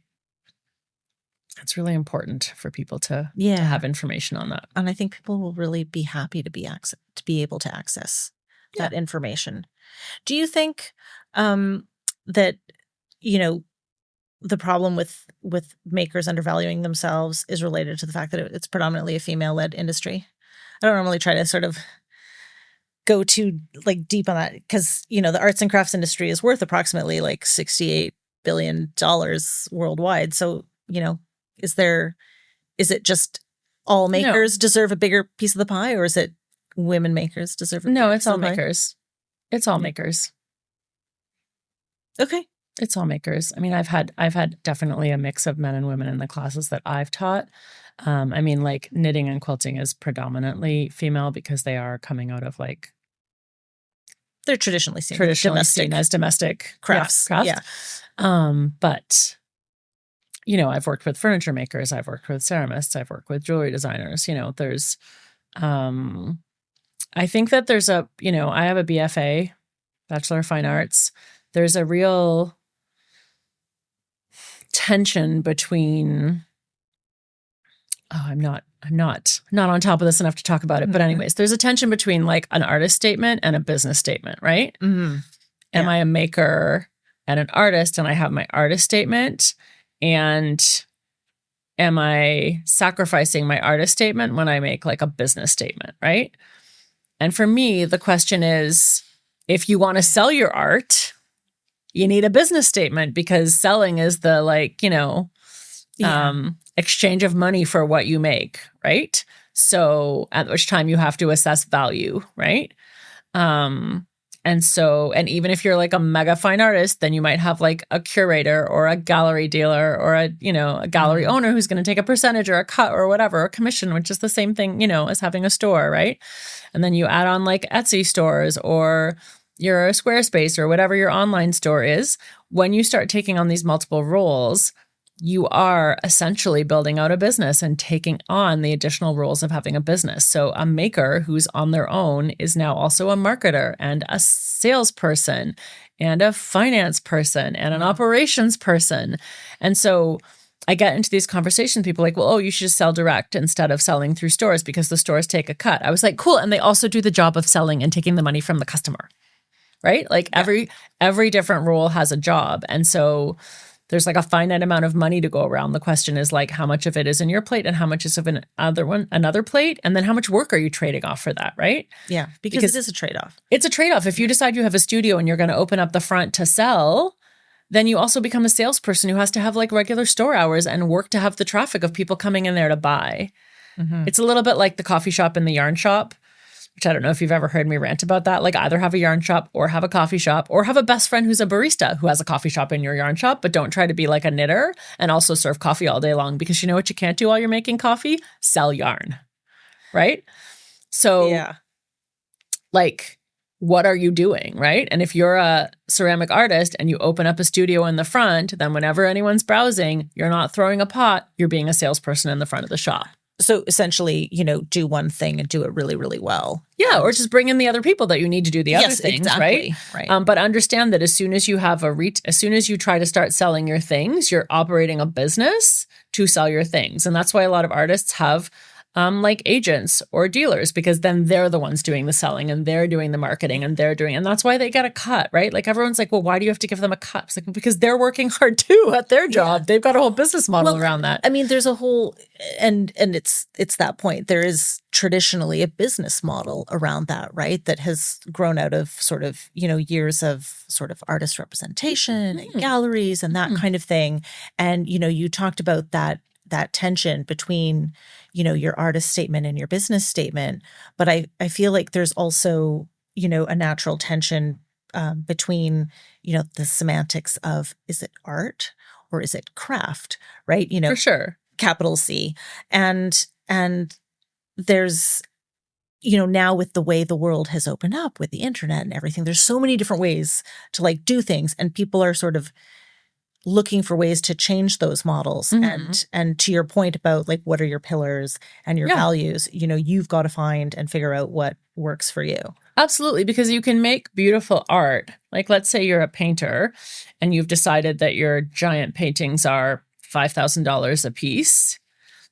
It's really important for people to have information on that. And I think people will really be happy to be able to access that information. Do you think that, you know, the problem with makers undervaluing themselves is related to the fact that it's predominantly a female-led industry? I don't normally try to sort of go too deep on that because, you know, the arts and crafts industry is worth approximately $68 billion worldwide. So, you know, is it just all makers deserve a bigger piece of the pie, or is it women makers deserve? No, it's all makers. It's all makers. Okay. It's all makers. I mean, I've had definitely a mix of men and women in the classes that I've taught. I mean, like knitting and quilting is predominantly female because they are coming out of like they're traditionally seen as domestic crafts. Yeah. But you know, I've worked with furniture makers, I've worked with ceramists, I've worked with jewelry designers. You know, there's I think that there's I have a BFA, Bachelor of Fine Arts. There's a real tension between I'm not on top of this enough to talk about it. But anyways, there's a tension between like an artist statement and a business statement, right? Mm-hmm. Am I a maker and an artist and I have my artist statement? And am I sacrificing my artist statement when I make like a business statement, right? And for me, the question is, if you want to sell your art, you need a business statement because selling is the exchange of money for what you make, right? So at which time you have to assess value, right? And even if you're like a mega fine artist, then you might have like a curator or a gallery dealer or a gallery owner who's going to take a percentage or a cut or whatever, a commission, which is the same thing, as having a store, right? And then you add on like Etsy stores or your Squarespace or whatever your online store is. When you start taking on these multiple roles, you are essentially building out a business and taking on the additional roles of having a business. So a maker who's on their own is now also a marketer and a salesperson and a finance person and an operations person. And so I get into these conversations, people are like, well, oh, you should just sell direct instead of selling through stores because the stores take a cut. I was like, cool. And they also do the job of selling and taking the money from the customer, right? Like every different role has a job. And so there's like a finite amount of money to go around. The question is like, how much of it is in your plate and how much is of another plate? And then how much work are you trading off for that, right? Yeah, because it is a trade-off. It's a trade-off. If you decide you have a studio and you're going to open up the front to sell, then you also become a salesperson who has to have like regular store hours and work to have the traffic of people coming in there to buy. Mm-hmm. It's a little bit like the coffee shop and the yarn shop, which I don't know if you've ever heard me rant about that. Like either have a yarn shop or have a coffee shop or have a best friend who's a barista who has a coffee shop in your yarn shop, but don't try to be like a knitter and also serve coffee all day long because you know what you can't do while you're making coffee? Sell yarn, right? So like, what are you doing, right? And if you're a ceramic artist and you open up a studio in the front, then whenever anyone's browsing, you're not throwing a pot, you're being a salesperson in the front of the shop. So essentially, do one thing and do it really, really well. Yeah, or just bring in the other people that you need to do the other things, exactly. Right. But understand that as soon as you have as soon as you try to start selling your things, you're operating a business to sell your things. And that's why a lot of artists have like agents or dealers, because then they're the ones doing the selling and they're doing the marketing and that's why they get a cut, right? Like everyone's like, well, why do you have to give them a cut? It's like, well, because they're working hard too at their job. Yeah. They've got a whole business model around that. I mean, there's a whole, and it's that point. There is traditionally a business model around that, right? That has grown out of sort of, years of sort of artist representation and galleries and that kind of thing. And, you talked about that tension between, your artist statement and your business statement. But I feel like there's also, a natural tension between, the semantics of, is it art or is it craft, right? For sure. Capital C. And there's, now with the way the world has opened up with the internet and everything, there's so many different ways to like do things, and people are sort of looking for ways to change those models. Mm-hmm. And to your point about like, what are your pillars and your values, you've got to find and figure out what works for you. Absolutely. Because you can make beautiful art. Like, let's say you're a painter and you've decided that your giant paintings are $5,000 a piece.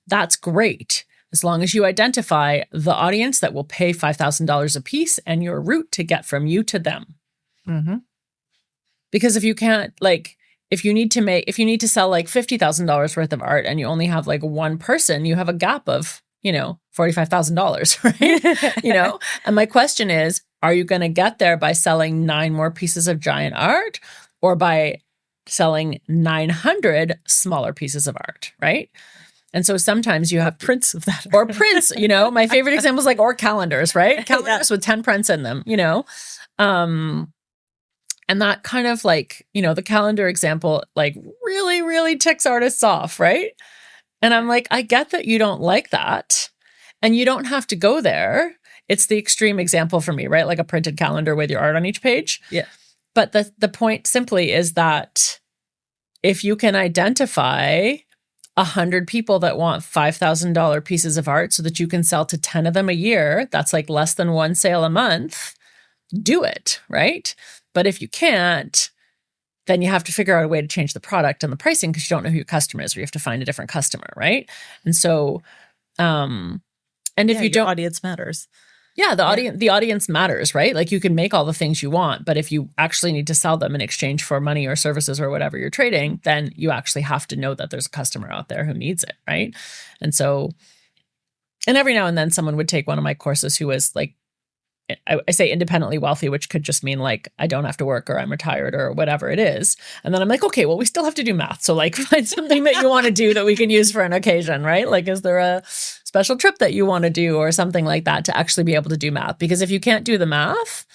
That's great. As long as you identify the audience that will pay $5,000 a piece and your route to get from you to them. Mm-hmm. Because if you can't, like, if you need to sell like $50,000 worth of art and you only have like one person, you have a gap of, $45,000, right? And my question is, are you going to get there by selling 9 more pieces of giant art or by selling 900 smaller pieces of art, right? And so sometimes you have prints of that. Or prints, my favorite example is like, or calendars, right? Calendars with 10 prints in them, and that kind of like, the calendar example, like really, really ticks artists off, right? And I'm like, I get that you don't like that and you don't have to go there. It's the extreme example for me, right? Like a printed calendar with your art on each page. Yeah. But the point simply is that if you can identify 100 people that want $5,000 pieces of art so that you can sell to 10 of them a year, that's like less than one sale a month, do it, right? But if you can't, then you have to figure out a way to change the product and the pricing because you don't know who your customer is, or you have to find a different customer, right? And so, and if you don't, audience matters. Yeah, the audience matters, right? Like you can make all the things you want, but if you actually need to sell them in exchange for money or services or whatever you're trading, then you actually have to know that there's a customer out there who needs it, right? And so, and every now and then someone would take one of my courses who was like, I say independently wealthy, which could just mean like I don't have to work or I'm retired or whatever it is. And then I'm like, okay, well, we still have to do math. So like find something that you want to do that we can use for an occasion, right? Like, is there a special trip that you want to do or something like that to actually be able to do math? Because if you can't do the math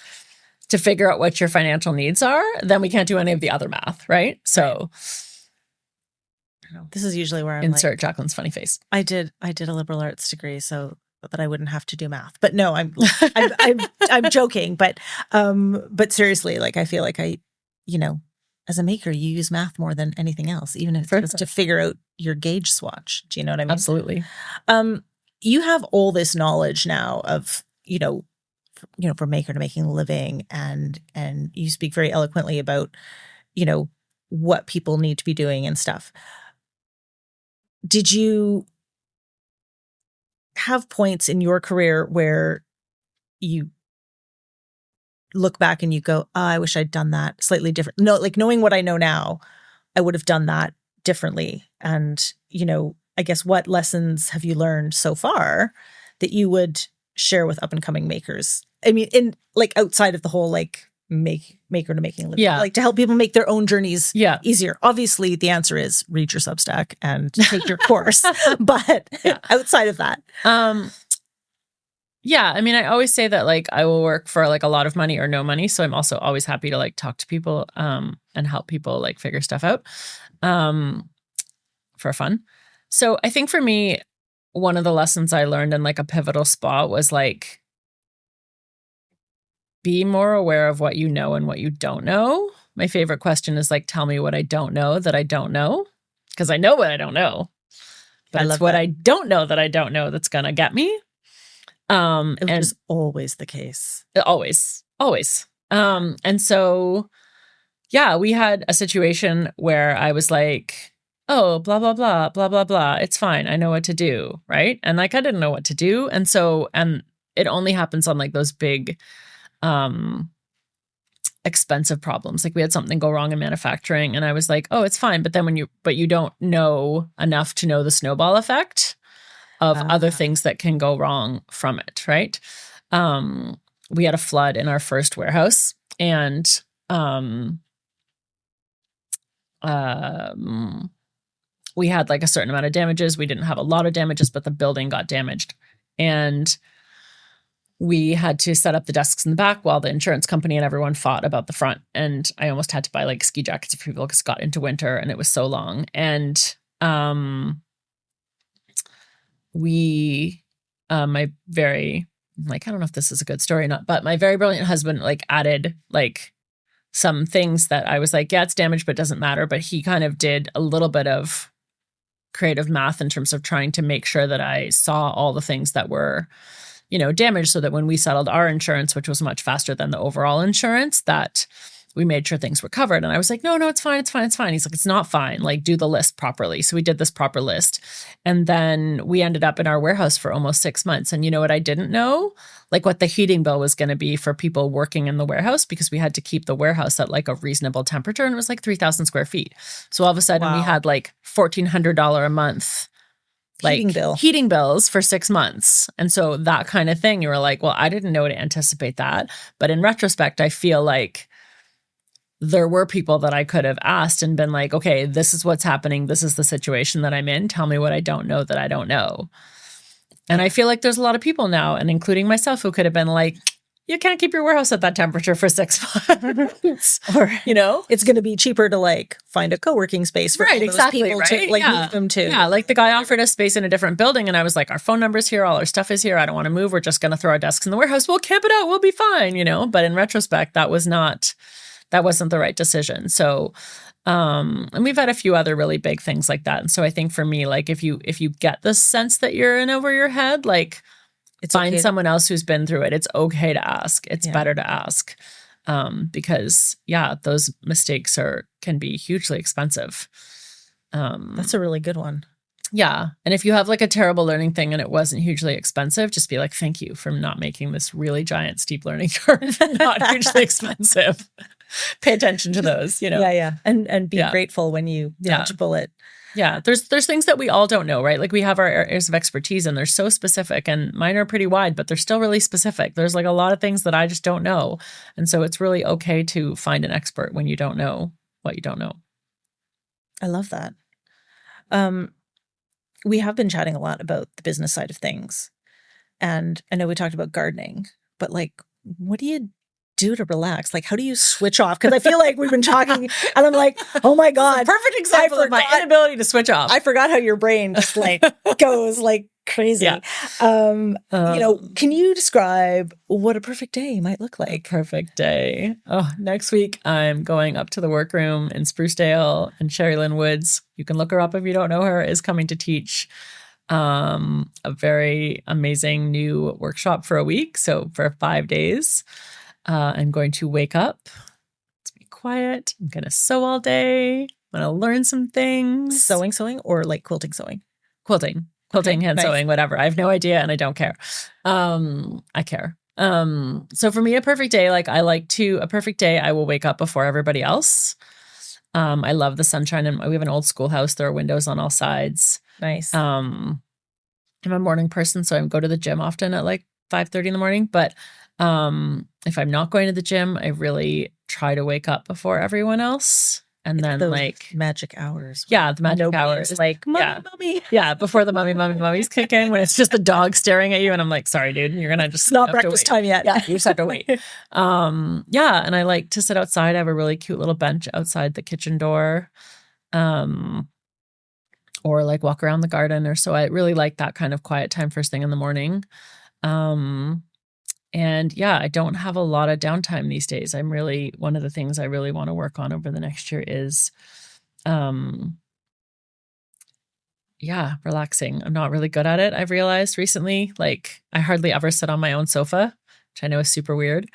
to figure out what your financial needs are, then we can't do any of the other math, right? So this is usually where I'm insert Jacqueline's funny face. I did a liberal arts degree, so that I wouldn't have to do math. But no, I'm joking. But seriously, like I feel like as a maker, you use math more than anything else, even if it's to figure out your gauge swatch. Do you know what I mean? Absolutely. You have all this knowledge now of from maker to making a living, and you speak very eloquently about what people need to be doing and stuff. Did you have points in your career where you look back and you go, oh, I wish I'd done that slightly different? No, like knowing what I know now, I would have done that differently. And, I guess what lessons have you learned so far that you would share with up and coming makers? I mean, in like outside of the whole like maker to making a living, like to help people make their own journeys easier. Obviously, the answer is read your Substack and take your course. But outside of that, yeah, I mean, I always say that like I will work for like a lot of money or no money. So I'm also always happy to like talk to people and help people like figure stuff out for fun. So I think for me, one of the lessons I learned in like a pivotal spot was like, be more aware of what you know and what you don't know. My favorite question is like, tell me what I don't know that I don't know. Because I know what I don't know. But it's what I don't know that I don't know that's going to get me. It was always the case. Always. And so, yeah, we had a situation where I was like, oh, blah, blah, blah, blah, blah, blah. It's fine. I know what to do. Right. And like, I didn't know what to do. And so, and it only happens on like those big, expensive problems. Like we had something go wrong in manufacturing and I was like, oh, it's fine. But then you don't know enough to know the snowball effect of other things that can go wrong from it. Right. We had a flood in our first warehouse and, we had like a certain amount of damages. We didn't have a lot of damages, but the building got damaged. And we had to set up the desks in the back while the insurance company and everyone fought about the front. And I almost had to buy like ski jackets for people because it got into winter and it was so long. And my very, like, I don't know if this is a good story or not, but my very brilliant husband like added like some things that I was like, yeah, it's damaged, but it doesn't matter. But he kind of did a little bit of creative math in terms of trying to make sure that I saw all the things that were, damaged so that when we settled our insurance, which was much faster than the overall insurance, that we made sure things were covered. And I was like, no, it's fine. It's fine. It's fine. He's like, it's not fine. Like do the list properly. So we did this proper list. And then we ended up in our warehouse for almost 6 months. And you know what I didn't know? Like what the heating bill was going to be for people working in the warehouse because we had to keep the warehouse at like a reasonable temperature. And it was like 3,000 square feet. So all of a sudden we had like $1,400 a month like heating bills for 6 months. And so that kind of thing, you were like, well, I didn't know to anticipate that. But in retrospect, I feel like there were people that I could have asked and been like, okay, this is what's happening. This is the situation that I'm in. Tell me what I don't know that I don't know. And I feel like there's a lot of people now, and including myself, who could have been like, you can't keep your warehouse at that temperature for 6 months. Or, it's going to be cheaper to like find a co-working space for all those people to like move them to. Yeah, like the guy offered us space in a different building, and I was like, our phone number's here, all our stuff is here. I don't want to move. We're just going to throw our desks in the warehouse. We'll camp it out. We'll be fine, But in retrospect, that wasn't the right decision. So, and we've had a few other really big things like that. And so I think for me, like if you get the sense that you're in over your head, like find someone else who's been through it. It's okay to ask. It's better to ask. Because those mistakes can be hugely expensive. That's a really good one. Yeah. And if you have like a terrible learning thing and it wasn't hugely expensive, just be like, thank you for not making this really giant steep learning curve not hugely expensive. Pay attention to those, Yeah. And be grateful when you dodge a bullet. Yeah. There's things that we all don't know, right? Like we have our areas of expertise and they're so specific, and mine are pretty wide, but they're still really specific. There's like a lot of things that I just don't know. And so it's really okay to find an expert when you don't know what you don't know. I love that. We have been chatting a lot about the business side of things. And I know we talked about gardening, but like, what do you do to relax? Like, how do you switch off? Because I feel like we've been talking and I'm like, oh my God. Perfect example of my inability to switch off. I forgot how your brain just like goes like crazy. Yeah. Can you describe what a perfect day might look like? Perfect day. Oh, next week I'm going up to the workroom in Sprucedale, and Sherry Lynn Woods, you can look her up if you don't know her, is coming to teach a very amazing new workshop for a week. So for 5 days. I'm going to wake up. Let's be quiet. I'm going to sew all day. I'm going to learn some things. Sewing, or like quilting sewing? Quilting, hand sewing, whatever. I have no idea and I don't care. I care. So for me, a perfect day, a perfect day, I will wake up before everybody else. I love the sunshine, and we have an old schoolhouse. There are windows on all sides. Nice. I'm a morning person, so I go to the gym often at like 5:30 in the morning, but if I'm not going to the gym, I really try to wake up before everyone else. And then those like magic hours. Yeah, the magic hours. Like, mommy. Yeah, before the mummies kick in, when it's just the dog staring at you. And I'm like, sorry, dude, you're going to just not breakfast time yet. Yeah, you just have to wait. And I like to sit outside. I have a really cute little bench outside the kitchen door. Or like walk around the garden, or so. I really like that kind of quiet time first thing in the morning. And I don't have a lot of downtime these days. One of the things I really want to work on over the next year is, relaxing. I'm not really good at it. I've realized recently, like I hardly ever sit on my own sofa, which I know is super weird.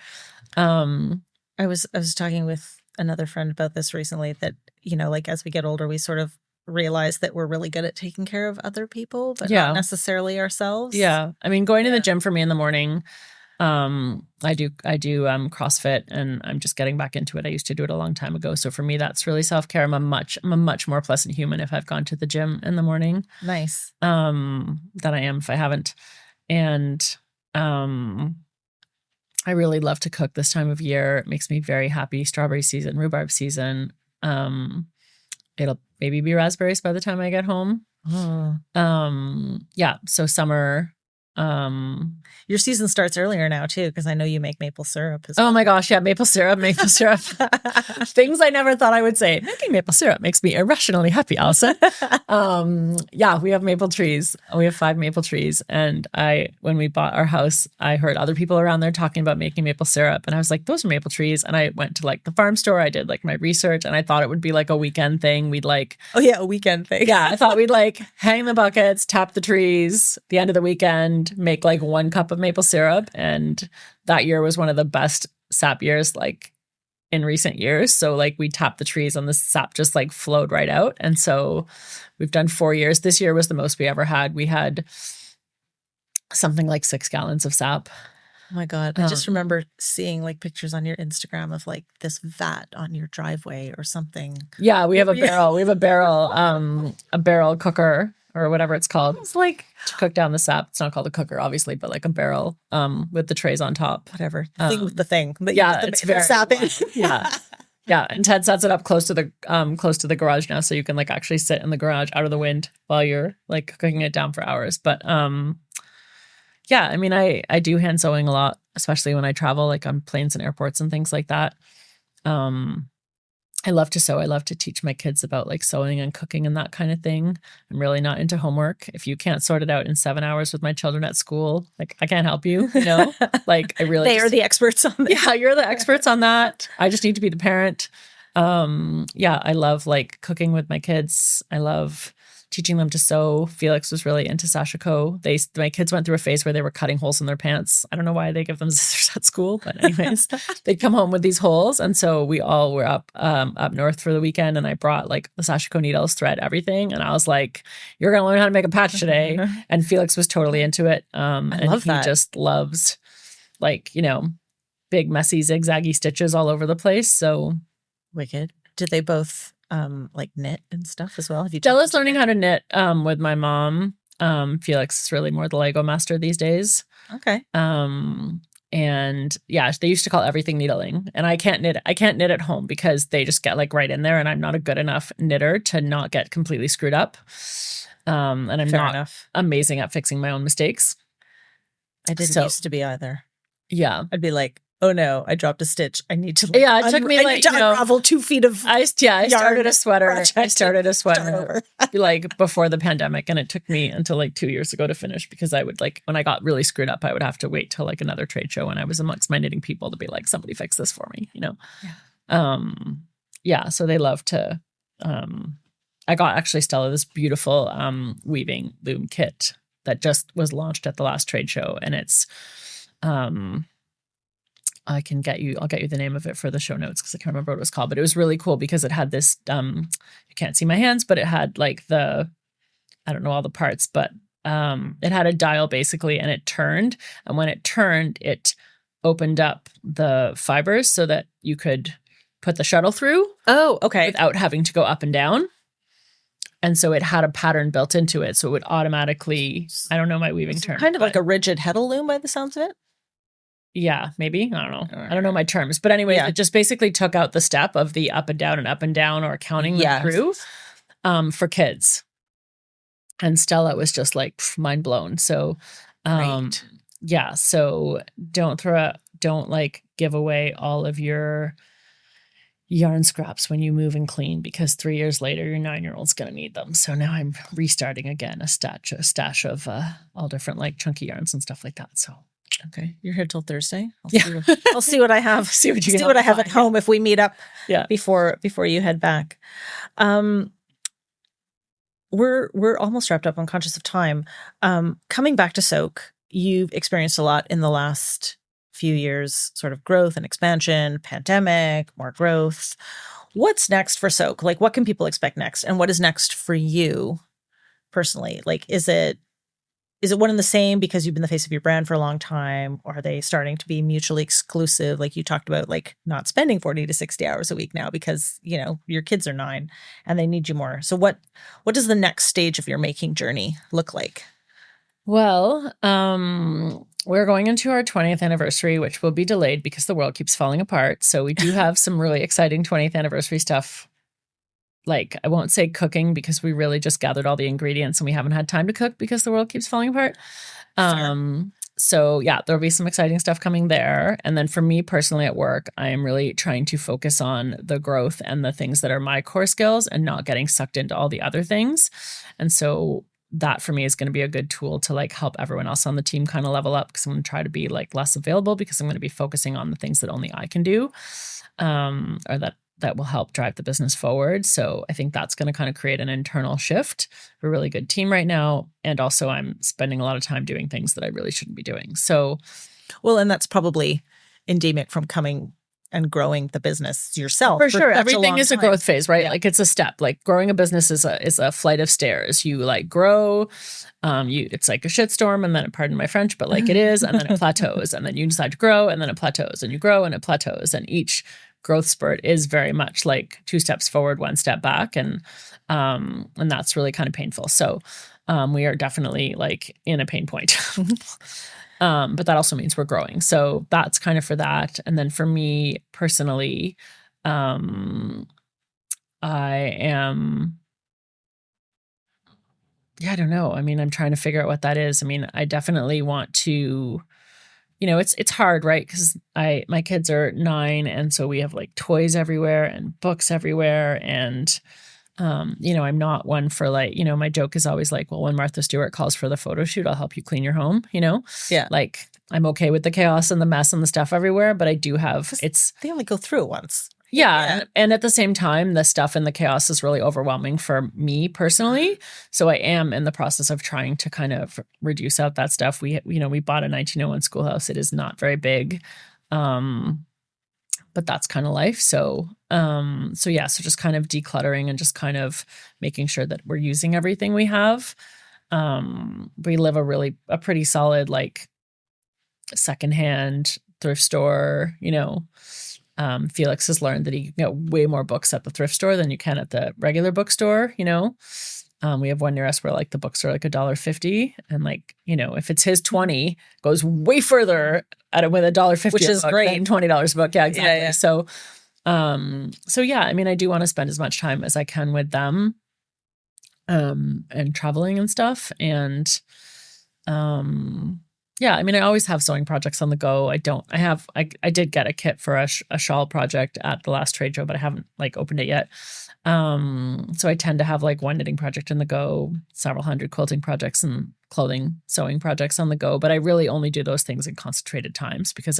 I was talking with another friend about this recently, that, like as we get older, we sort of realize that we're really good at taking care of other people, but not necessarily ourselves. Yeah. I mean, going to the gym for me in the morning, I do CrossFit, and I'm just getting back into it. I used to do it a long time ago. So for me, that's really self-care. I'm a much more pleasant human if I've gone to the gym in the morning. Nice. Than I am if I haven't. And, I really love to cook this time of year. It makes me very happy. Strawberry season, rhubarb season. It'll maybe be raspberries by the time I get home. So summer. Your season starts earlier now too, because I know you make maple syrup as well. Oh my gosh, yeah, maple syrup. Things I never thought I would say. Making maple syrup makes me irrationally happy, Allison. We have maple trees. We have 5 maple trees, and when we bought our house, I heard other people around there talking about making maple syrup, and I was like, those are maple trees. And I went to like the farm store. I did like my research, and I thought it would be like a weekend thing. We'd like, a weekend thing. Yeah, I thought we'd like hang the buckets, tap the trees, the end of the weekend, make like 1 cup of maple syrup. And that year was one of the best sap years like in recent years. So like we tapped the trees and the sap just like flowed right out. And so we've done 4 years. This year was the most we ever had. We had something like 6 gallons of sap. Oh my God. I just remember seeing like pictures on your Instagram of like this vat on your driveway or something. Yeah, we have a barrel. We have a barrel cooker or whatever it's called. It's like to cook down the sap. It's not called a cooker, obviously, but like a barrel with the trays on top. Whatever. The thing with the thing. It's very sap in. Yeah. Yeah, and Ted sets it up close to the garage now, so you can like actually sit in the garage out of the wind while you're like cooking it down for hours. But yeah, I mean, I do hand sewing a lot, especially when I travel, like on planes and airports and things like that. I love to sew. I love to teach my kids about like sewing and cooking and that kind of thing. I'm really not into homework. If you can't sort it out in 7 hours with my children at school, like I can't help you, you know? Like I really They are the experts on that. Yeah, you're the experts on that. I just need to be the parent. Yeah, I love like cooking with my kids. I love teaching them to sew. Felix was really into sashiko. My kids went through a phase where they were cutting holes in their pants. I don't know why they give them scissors at school, but anyways, they'd come home with these holes. And so we all were up north for the weekend, and I brought like the sashiko needles, thread, everything. And I was like, you're going to learn how to make a patch today. And Felix was totally into it. And he just loves like, you know, big, messy, zigzaggy stitches all over the place. So wicked. Did they both like knit and stuff as well? Have you Stella's learning how to knit with my mom. Felix is really more the Lego master these days. Okay. And yeah, they used to call everything needling, and I can't knit at home because they just get like right in there, and I'm not a good enough knitter to not get completely screwed up. And I'm not amazing at fixing my own mistakes. I didn't used to be either. Yeah. I'd be like, oh no, I dropped a stitch. I need to it took me like unravel 2 feet of I started a sweater. I started a sweater over. like before the pandemic, and it took me until like 2 years ago to finish, because I would like, when I got really screwed up, I would have to wait till like another trade show when I was amongst my knitting people to be like, somebody fix this for me, you know? Yeah. So they love to I got actually Stella this beautiful weaving loom kit that just was launched at the last trade show, and it's I'll get you the name of it for the show notes because I can't remember what it was called, but it was really cool because it had this, you can't see my hands, but it had like I don't know all the parts, but it had a dial basically, and it turned. And when it turned, it opened up the fibers so that you could put the shuttle through. Oh, okay. Without having to go up and down. And so it had a pattern built into it. So it would automatically, I don't know my weaving term. Kind of like a rigid heddle loom by the sounds of it. Yeah, maybe. I don't know. I don't know my terms. But anyway, It just basically took out the step of the up and down or counting them through for kids. And Stella was just like mind blown. So yeah, so don't like give away all of your yarn scraps when you move and clean, because 3 years later your 9-year-old's going to need them. So now I'm restarting again a stash of all different like chunky yarns and stuff like that. So okay, you're here till Thursday. I'll see what I have. see what I have at home if we meet up. Yeah. Before you head back. We're almost wrapped up. I'm conscious of time. Coming back to Soak, you've experienced a lot in the last few years, sort of growth and expansion, pandemic, more growth. What's next for Soak? Like, what can people expect next? And what is next for you personally? Like, is it one and the same because you've been the face of your brand for a long time? Or are they starting to be mutually exclusive? Like you talked about, like not spending 40 to 60 hours a week now because, you know, your kids are 9 and they need you more. So what does the next stage of your making journey look like? Well, we're going into our 20th anniversary, which will be delayed because the world keeps falling apart. So we do have some really exciting 20th anniversary stuff. Like, I won't say cooking because we really just gathered all the ingredients and we haven't had time to cook because the world keeps falling apart. So yeah, there'll be some exciting stuff coming there. And then for me personally at work, I am really trying to focus on the growth and the things that are my core skills and not getting sucked into all the other things. And so that for me is going to be a good tool to like help everyone else on the team kind of level up, because I'm going to try to be like less available because I'm going to be focusing on the things that only I can do, or that will help drive the business forward. So I think that's going to kind of create an internal shift. We're a really good team right now. And also I'm spending a lot of time doing things that I really shouldn't be doing. So, well, and that's probably endemic from coming and growing the business yourself. For sure. Everything is a growth phase, right? Yeah. Like it's a step. Like growing a business is a flight of stairs. You like grow, it's like a shitstorm, and then, pardon my French, but like it is, and then it plateaus, and then you decide to grow, and then it plateaus, and you grow and it plateaus. And each growth spurt is very much like 2 steps forward, 1 step back. And that's really kind of painful. So we are definitely like in a pain point. But that also means we're growing. So that's kind of for that. And then for me personally, I am, I don't know. I mean, I'm trying to figure out what that is. I mean, I definitely want to, it's hard, right? Because my kids are 9, and so we have like toys everywhere and books everywhere, and I'm not one for like, my joke is always like, well, when Martha Stewart calls for the photo shoot, I'll help you clean your home, Yeah. Like I'm okay with the chaos and the mess and the stuff everywhere, but I do have, they only go through it once. Yeah. And at the same time, the stuff and the chaos is really overwhelming for me personally. So I am in the process of trying to kind of reduce out that stuff. We bought a 1901 schoolhouse. It is not very big. But that's kind of life. So just kind of decluttering and just kind of making sure that we're using everything we have. We live a pretty solid, like, secondhand thrift store, Felix has learned that he can get way more books at the thrift store than you can at the regular bookstore, We have one near us where like the books are like $1.50, and like, if it's his 20, goes way further with $1.50, which is great. Than $20 a book. Yeah, exactly. Yeah. So yeah, I mean, I do want to spend as much time as I can with them, and traveling and stuff. And, yeah, I mean, I always have sewing projects on the go. I did get a kit for a shawl project at the last trade show, but I haven't like opened it yet. So I tend to have like one knitting project on the go, several hundred quilting projects and clothing sewing projects on the go. But I really only do those things in concentrated times because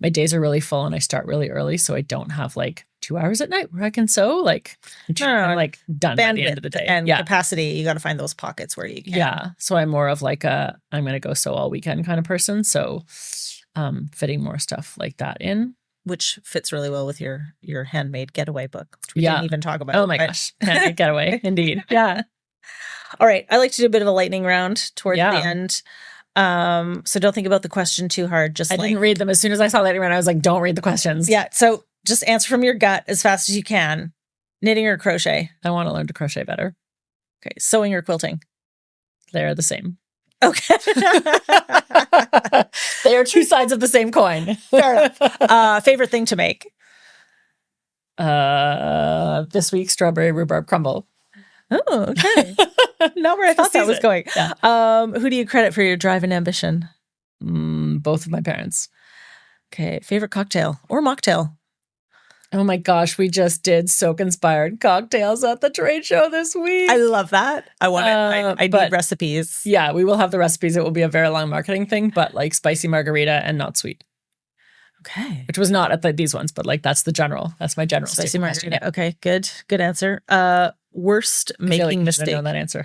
my days are really full and I start really early. So I don't have like 2 hours at night where I can sew. Like, I'm like done by the end of the day. And capacity, you got to find those pockets where you can. Yeah. So I'm more of like I'm going to go sew all weekend kind of person. So fitting more stuff like that in. Which fits really well with your handmade getaway book, which we didn't even talk about. Oh my gosh. Handmade getaway. Indeed. Yeah. All right. I like to do a bit of a lightning round towards the end. So don't think about the question too hard. I didn't read them. As soon as I saw lightning round, I was like, don't read the questions. Yeah. So just answer from your gut as fast as you can. Knitting or crochet? I want to learn to crochet better. Okay. Sewing or quilting? They're the same. Okay. They are two sides of the same coin. Fair enough. Favorite thing to make? This week, strawberry rhubarb crumble. Oh, okay. Not where I thought that was going. Yeah. Who do you credit for your drive and ambition? Both of my parents. Okay. Favorite cocktail or mocktail? Oh my gosh, we just did soak-inspired cocktails at the trade show this week. I love that. I want it. I need recipes. Yeah, we will have the recipes. It will be a very long marketing thing, but like spicy margarita and not sweet. Okay. Which was not at these ones, but like that's my general spicy margarita. Okay, good answer. Worst making mistake. I know that answer.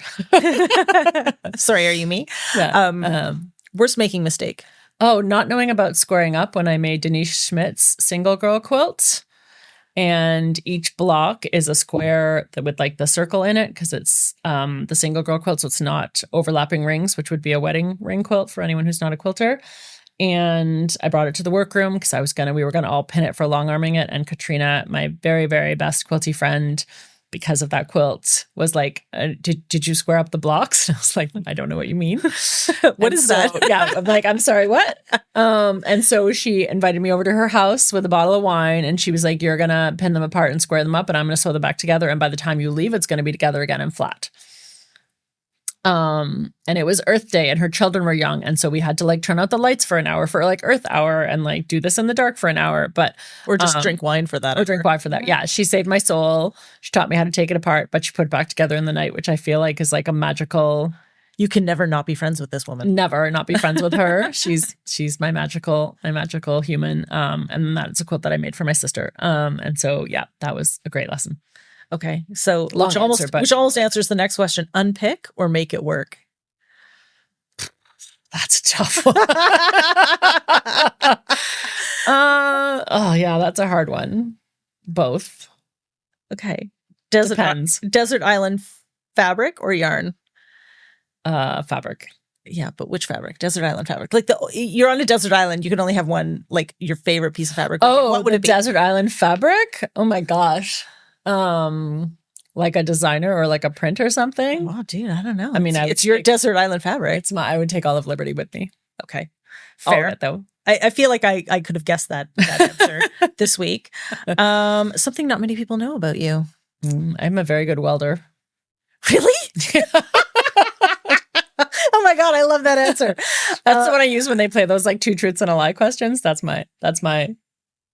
Sorry, are you me? Yeah. Worst making mistake. Oh, not knowing about squaring up when I made Denise Schmidt's single girl quilt. And each block is a square with like the circle in it because it's the single girl quilt, so it's not overlapping rings, which would be a wedding ring quilt for anyone who's not a quilter. And I brought it to the workroom because we were gonna all pin it for long arming it. And Katrina, my very, very best quilty friend, because of that quilt, was like, did you square up the blocks? And I was like, I don't know what you mean. What is that? Yeah, I'm like, I'm sorry, what? And so she invited me over to her house with a bottle of wine, and she was like, you're gonna pin them apart and square them up, and I'm gonna sew them back together, and by the time you leave, it's gonna be together again and flat. And it was Earth Day and her children were young. And so we had to like turn out the lights for an hour for like Earth Hour and like do this in the dark for an hour, or just drink wine for that. Or drink wine for that. Yeah. She saved my soul. She taught me how to take it apart, but she put it back together in the night, which I feel like is like a magical. You can never not be friends with this woman. Never not be friends with her. She's my magical human. And that's a quilt that I made for my sister. And so, yeah, that was a great lesson. Okay. So which almost answers the next question. Unpick or make it work? That's a tough one. Oh yeah, that's a hard one. Both. Okay. Depends. Desert island fabric or yarn? Fabric. Yeah, but which fabric? Desert island fabric. Like you're on a desert island, you can only have one, like your favorite piece of fabric. Oh, what would it be? Desert island fabric? Oh my gosh. Like a designer or like a print or something. Oh, dude, I don't know. I mean, it's your desert island fabric. I would take Olive Liberty with me. Okay, fair. All of it, though. I feel like I could have guessed that answer this week. Something not many people know about you. I'm a very good welder. Really? Oh my God, I love that answer. That's the one I use when they play those like 2 truths and a lie questions. That's my.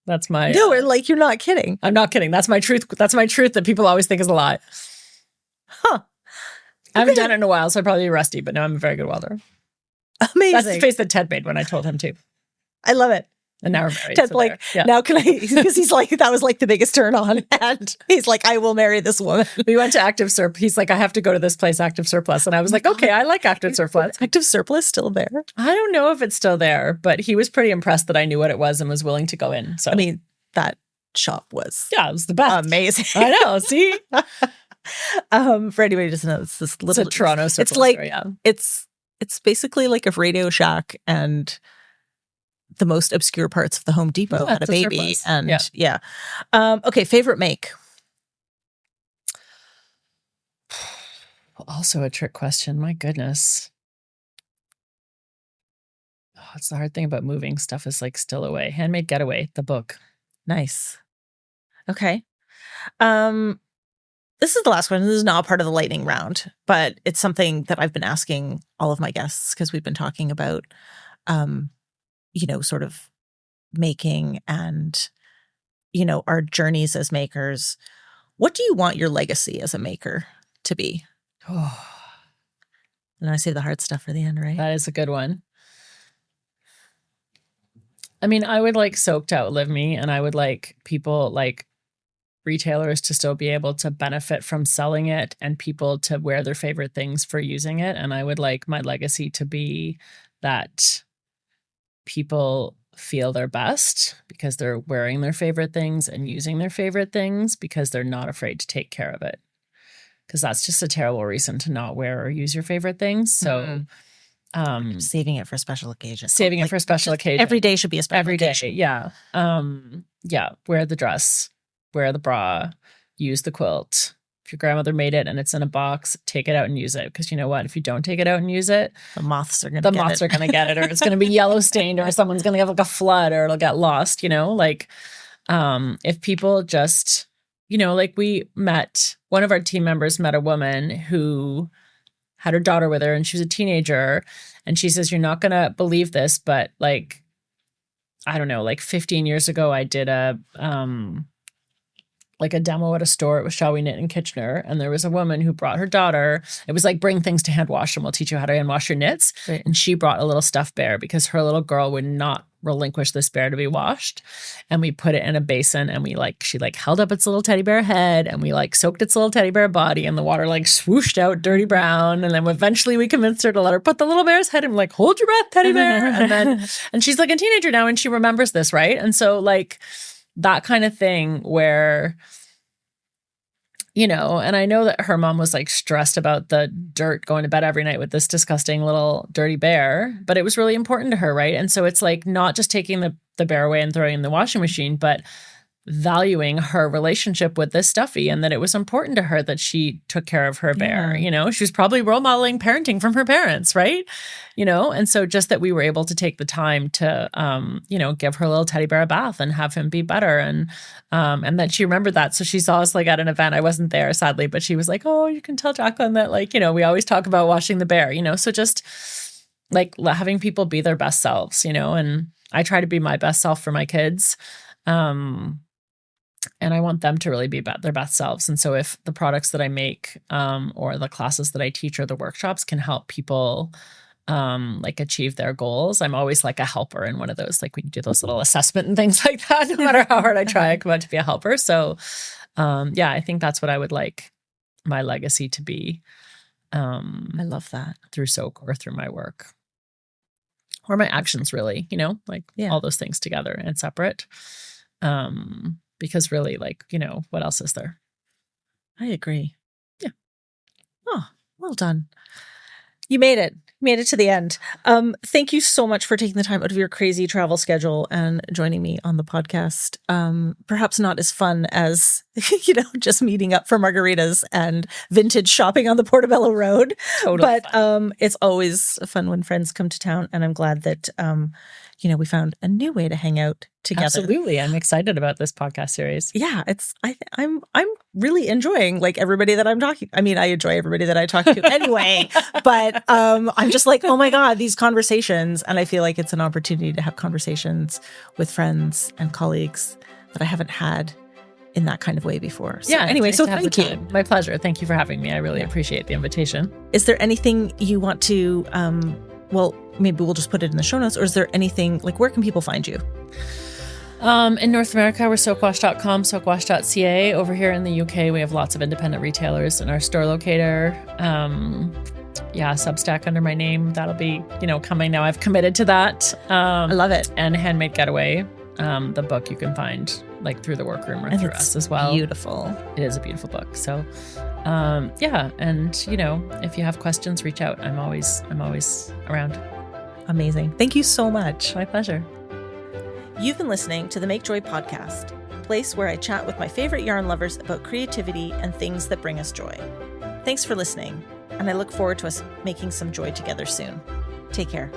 No, like you're not kidding. I'm not kidding. That's my truth. That's my truth that people always think is a lie. Huh. I haven't done it in a while, so I'd probably be rusty, but no, I'm a very good welder. Amazing. That's the face that Ted made when I told him to. I love it. And now we're married. Ted's like, now can I, because he's like, that was like the biggest turn on. And he's like, I will marry this woman. We went to Active Surplus. He's like, I have to go to this place, Active Surplus. And I was like, okay, I like Active Surplus. Active Surplus still there? I don't know if it's still there, but he was pretty impressed that I knew what it was and was willing to go in. So I mean, that shop was it was the best. Amazing. I know. See? For anybody who doesn't know, it's this little, it's a Toronto Surplus. It's like, store, it's basically like if Radio Shack and the most obscure parts of the Home Depot had a baby. Surplus. And okay, favorite make? Also a trick question. My goodness. Oh, it's the hard thing about moving. Stuff is like still away. Handmade Getaway, the book. Nice. Okay. This is the last one. This is not part of the lightning round, but it's something that I've been asking all of my guests because we've been talking about, sort of making and, our journeys as makers. What do you want your legacy as a maker to be? Oh, and I save the hard stuff for the end, right? that is a good one. I mean, I would like Soak to outlive me, and I would like people like retailers to still be able to benefit from selling it and people to wear their favorite things for using it. And I would like my legacy to be that people feel their best because they're wearing their favorite things and using their favorite things because they're not afraid to take care of it. Because that's just a terrible reason to not wear or use your favorite things. So saving it for special occasions. Saving it for special occasions. Every day should be a special occasion. Yeah. Wear the dress, wear the bra, use the quilt. If your grandmother made it and it's in a box, take it out and use it. Because you know what? If you don't take it out and use it, the moths are going to get it, or it's going to be yellow stained, or someone's going to have like a flood, or it'll get lost, like if people just, like we met, one of our team members met a woman who had her daughter with her and she was a teenager, and she says, you're not going to believe this, but like, I don't know, like 15 years ago, I did a demo at a store. It was Shall We Knit in Kitchener. And there was a woman who brought her daughter. It was like, bring things to hand wash and we'll teach you how to hand wash your knits. Right. And she brought a little stuffed bear because her little girl would not relinquish this bear to be washed. And we put it in a basin and she held up its little teddy bear head and we soaked its little teddy bear body, and the water swooshed out dirty brown. And then eventually we convinced her to let her put the little bear's head in, hold your breath, teddy bear. And she's like a teenager now and she remembers this, right? And so that kind of thing where, and I know that her mom was stressed about the dirt going to bed every night with this disgusting little dirty bear, but it was really important to her, right? And so it's not just taking the bear away and throwing in the washing machine, but valuing her relationship with this stuffy, and that it was important to her that she took care of her bear. She was probably role modeling parenting from her parents, right? And so just that we were able to take the time to give her little teddy bear a bath and have him be better, and that she remembered that. So she saw us at an event. I wasn't there, sadly, but she was like, oh, you can tell Jacqueline that we always talk about washing the bear, so just having people be their best selves, and I try to be my best self for my kids. And I want them to really be their best selves. And so if the products that I make, or the classes that I teach or the workshops can help people achieve their goals, I'm always a helper in one of those. We do those little assessment and things like that. No matter how hard I try, I come out to be a helper. So I think that's what I would like my legacy to be. I love that. Through Soak or through my work. Or my actions, really, all those things together and separate. Because really, what else is there? I agree. Yeah. Oh, well done. You made it. Made it to the end. Thank you so much for taking the time out of your crazy travel schedule and joining me on the podcast. Perhaps not as fun as, just meeting up for margaritas and vintage shopping on the Portobello Road. Totally but it's always fun when friends come to town. And I'm glad that we found a new way to hang out together. Absolutely. I'm excited about this podcast series. Yeah, I'm really enjoying like everybody that I'm talking. I mean, I enjoy everybody that I talk to anyway, but I'm just like, oh my God, these conversations. And I feel like it's an opportunity to have conversations with friends and colleagues that I haven't had in that kind of way before. So, anyway, nice so to have thank the you. time. My pleasure. Thank you for having me. I really appreciate the invitation. Is there anything you want to, well, maybe we'll just put it in the show notes, or is there anything, like, where can people find you? In North America, we're soakwash.com, soakwash.ca. Over here in the UK, we have lots of independent retailers in our store locator. Substack under my name. That'll be, coming now. I've committed to that. I love it. And Handmade Getaway. The book you can find like through the workroom or through us as well. Beautiful. It is a beautiful book. So, and if you have questions, reach out. I'm always around. Amazing. Thank you so much. My pleasure. You've been listening to the Make Joy podcast, a place where I chat with my favorite yarn lovers about creativity and things that bring us joy. Thanks for listening, and I look forward to us making some joy together soon. Take care.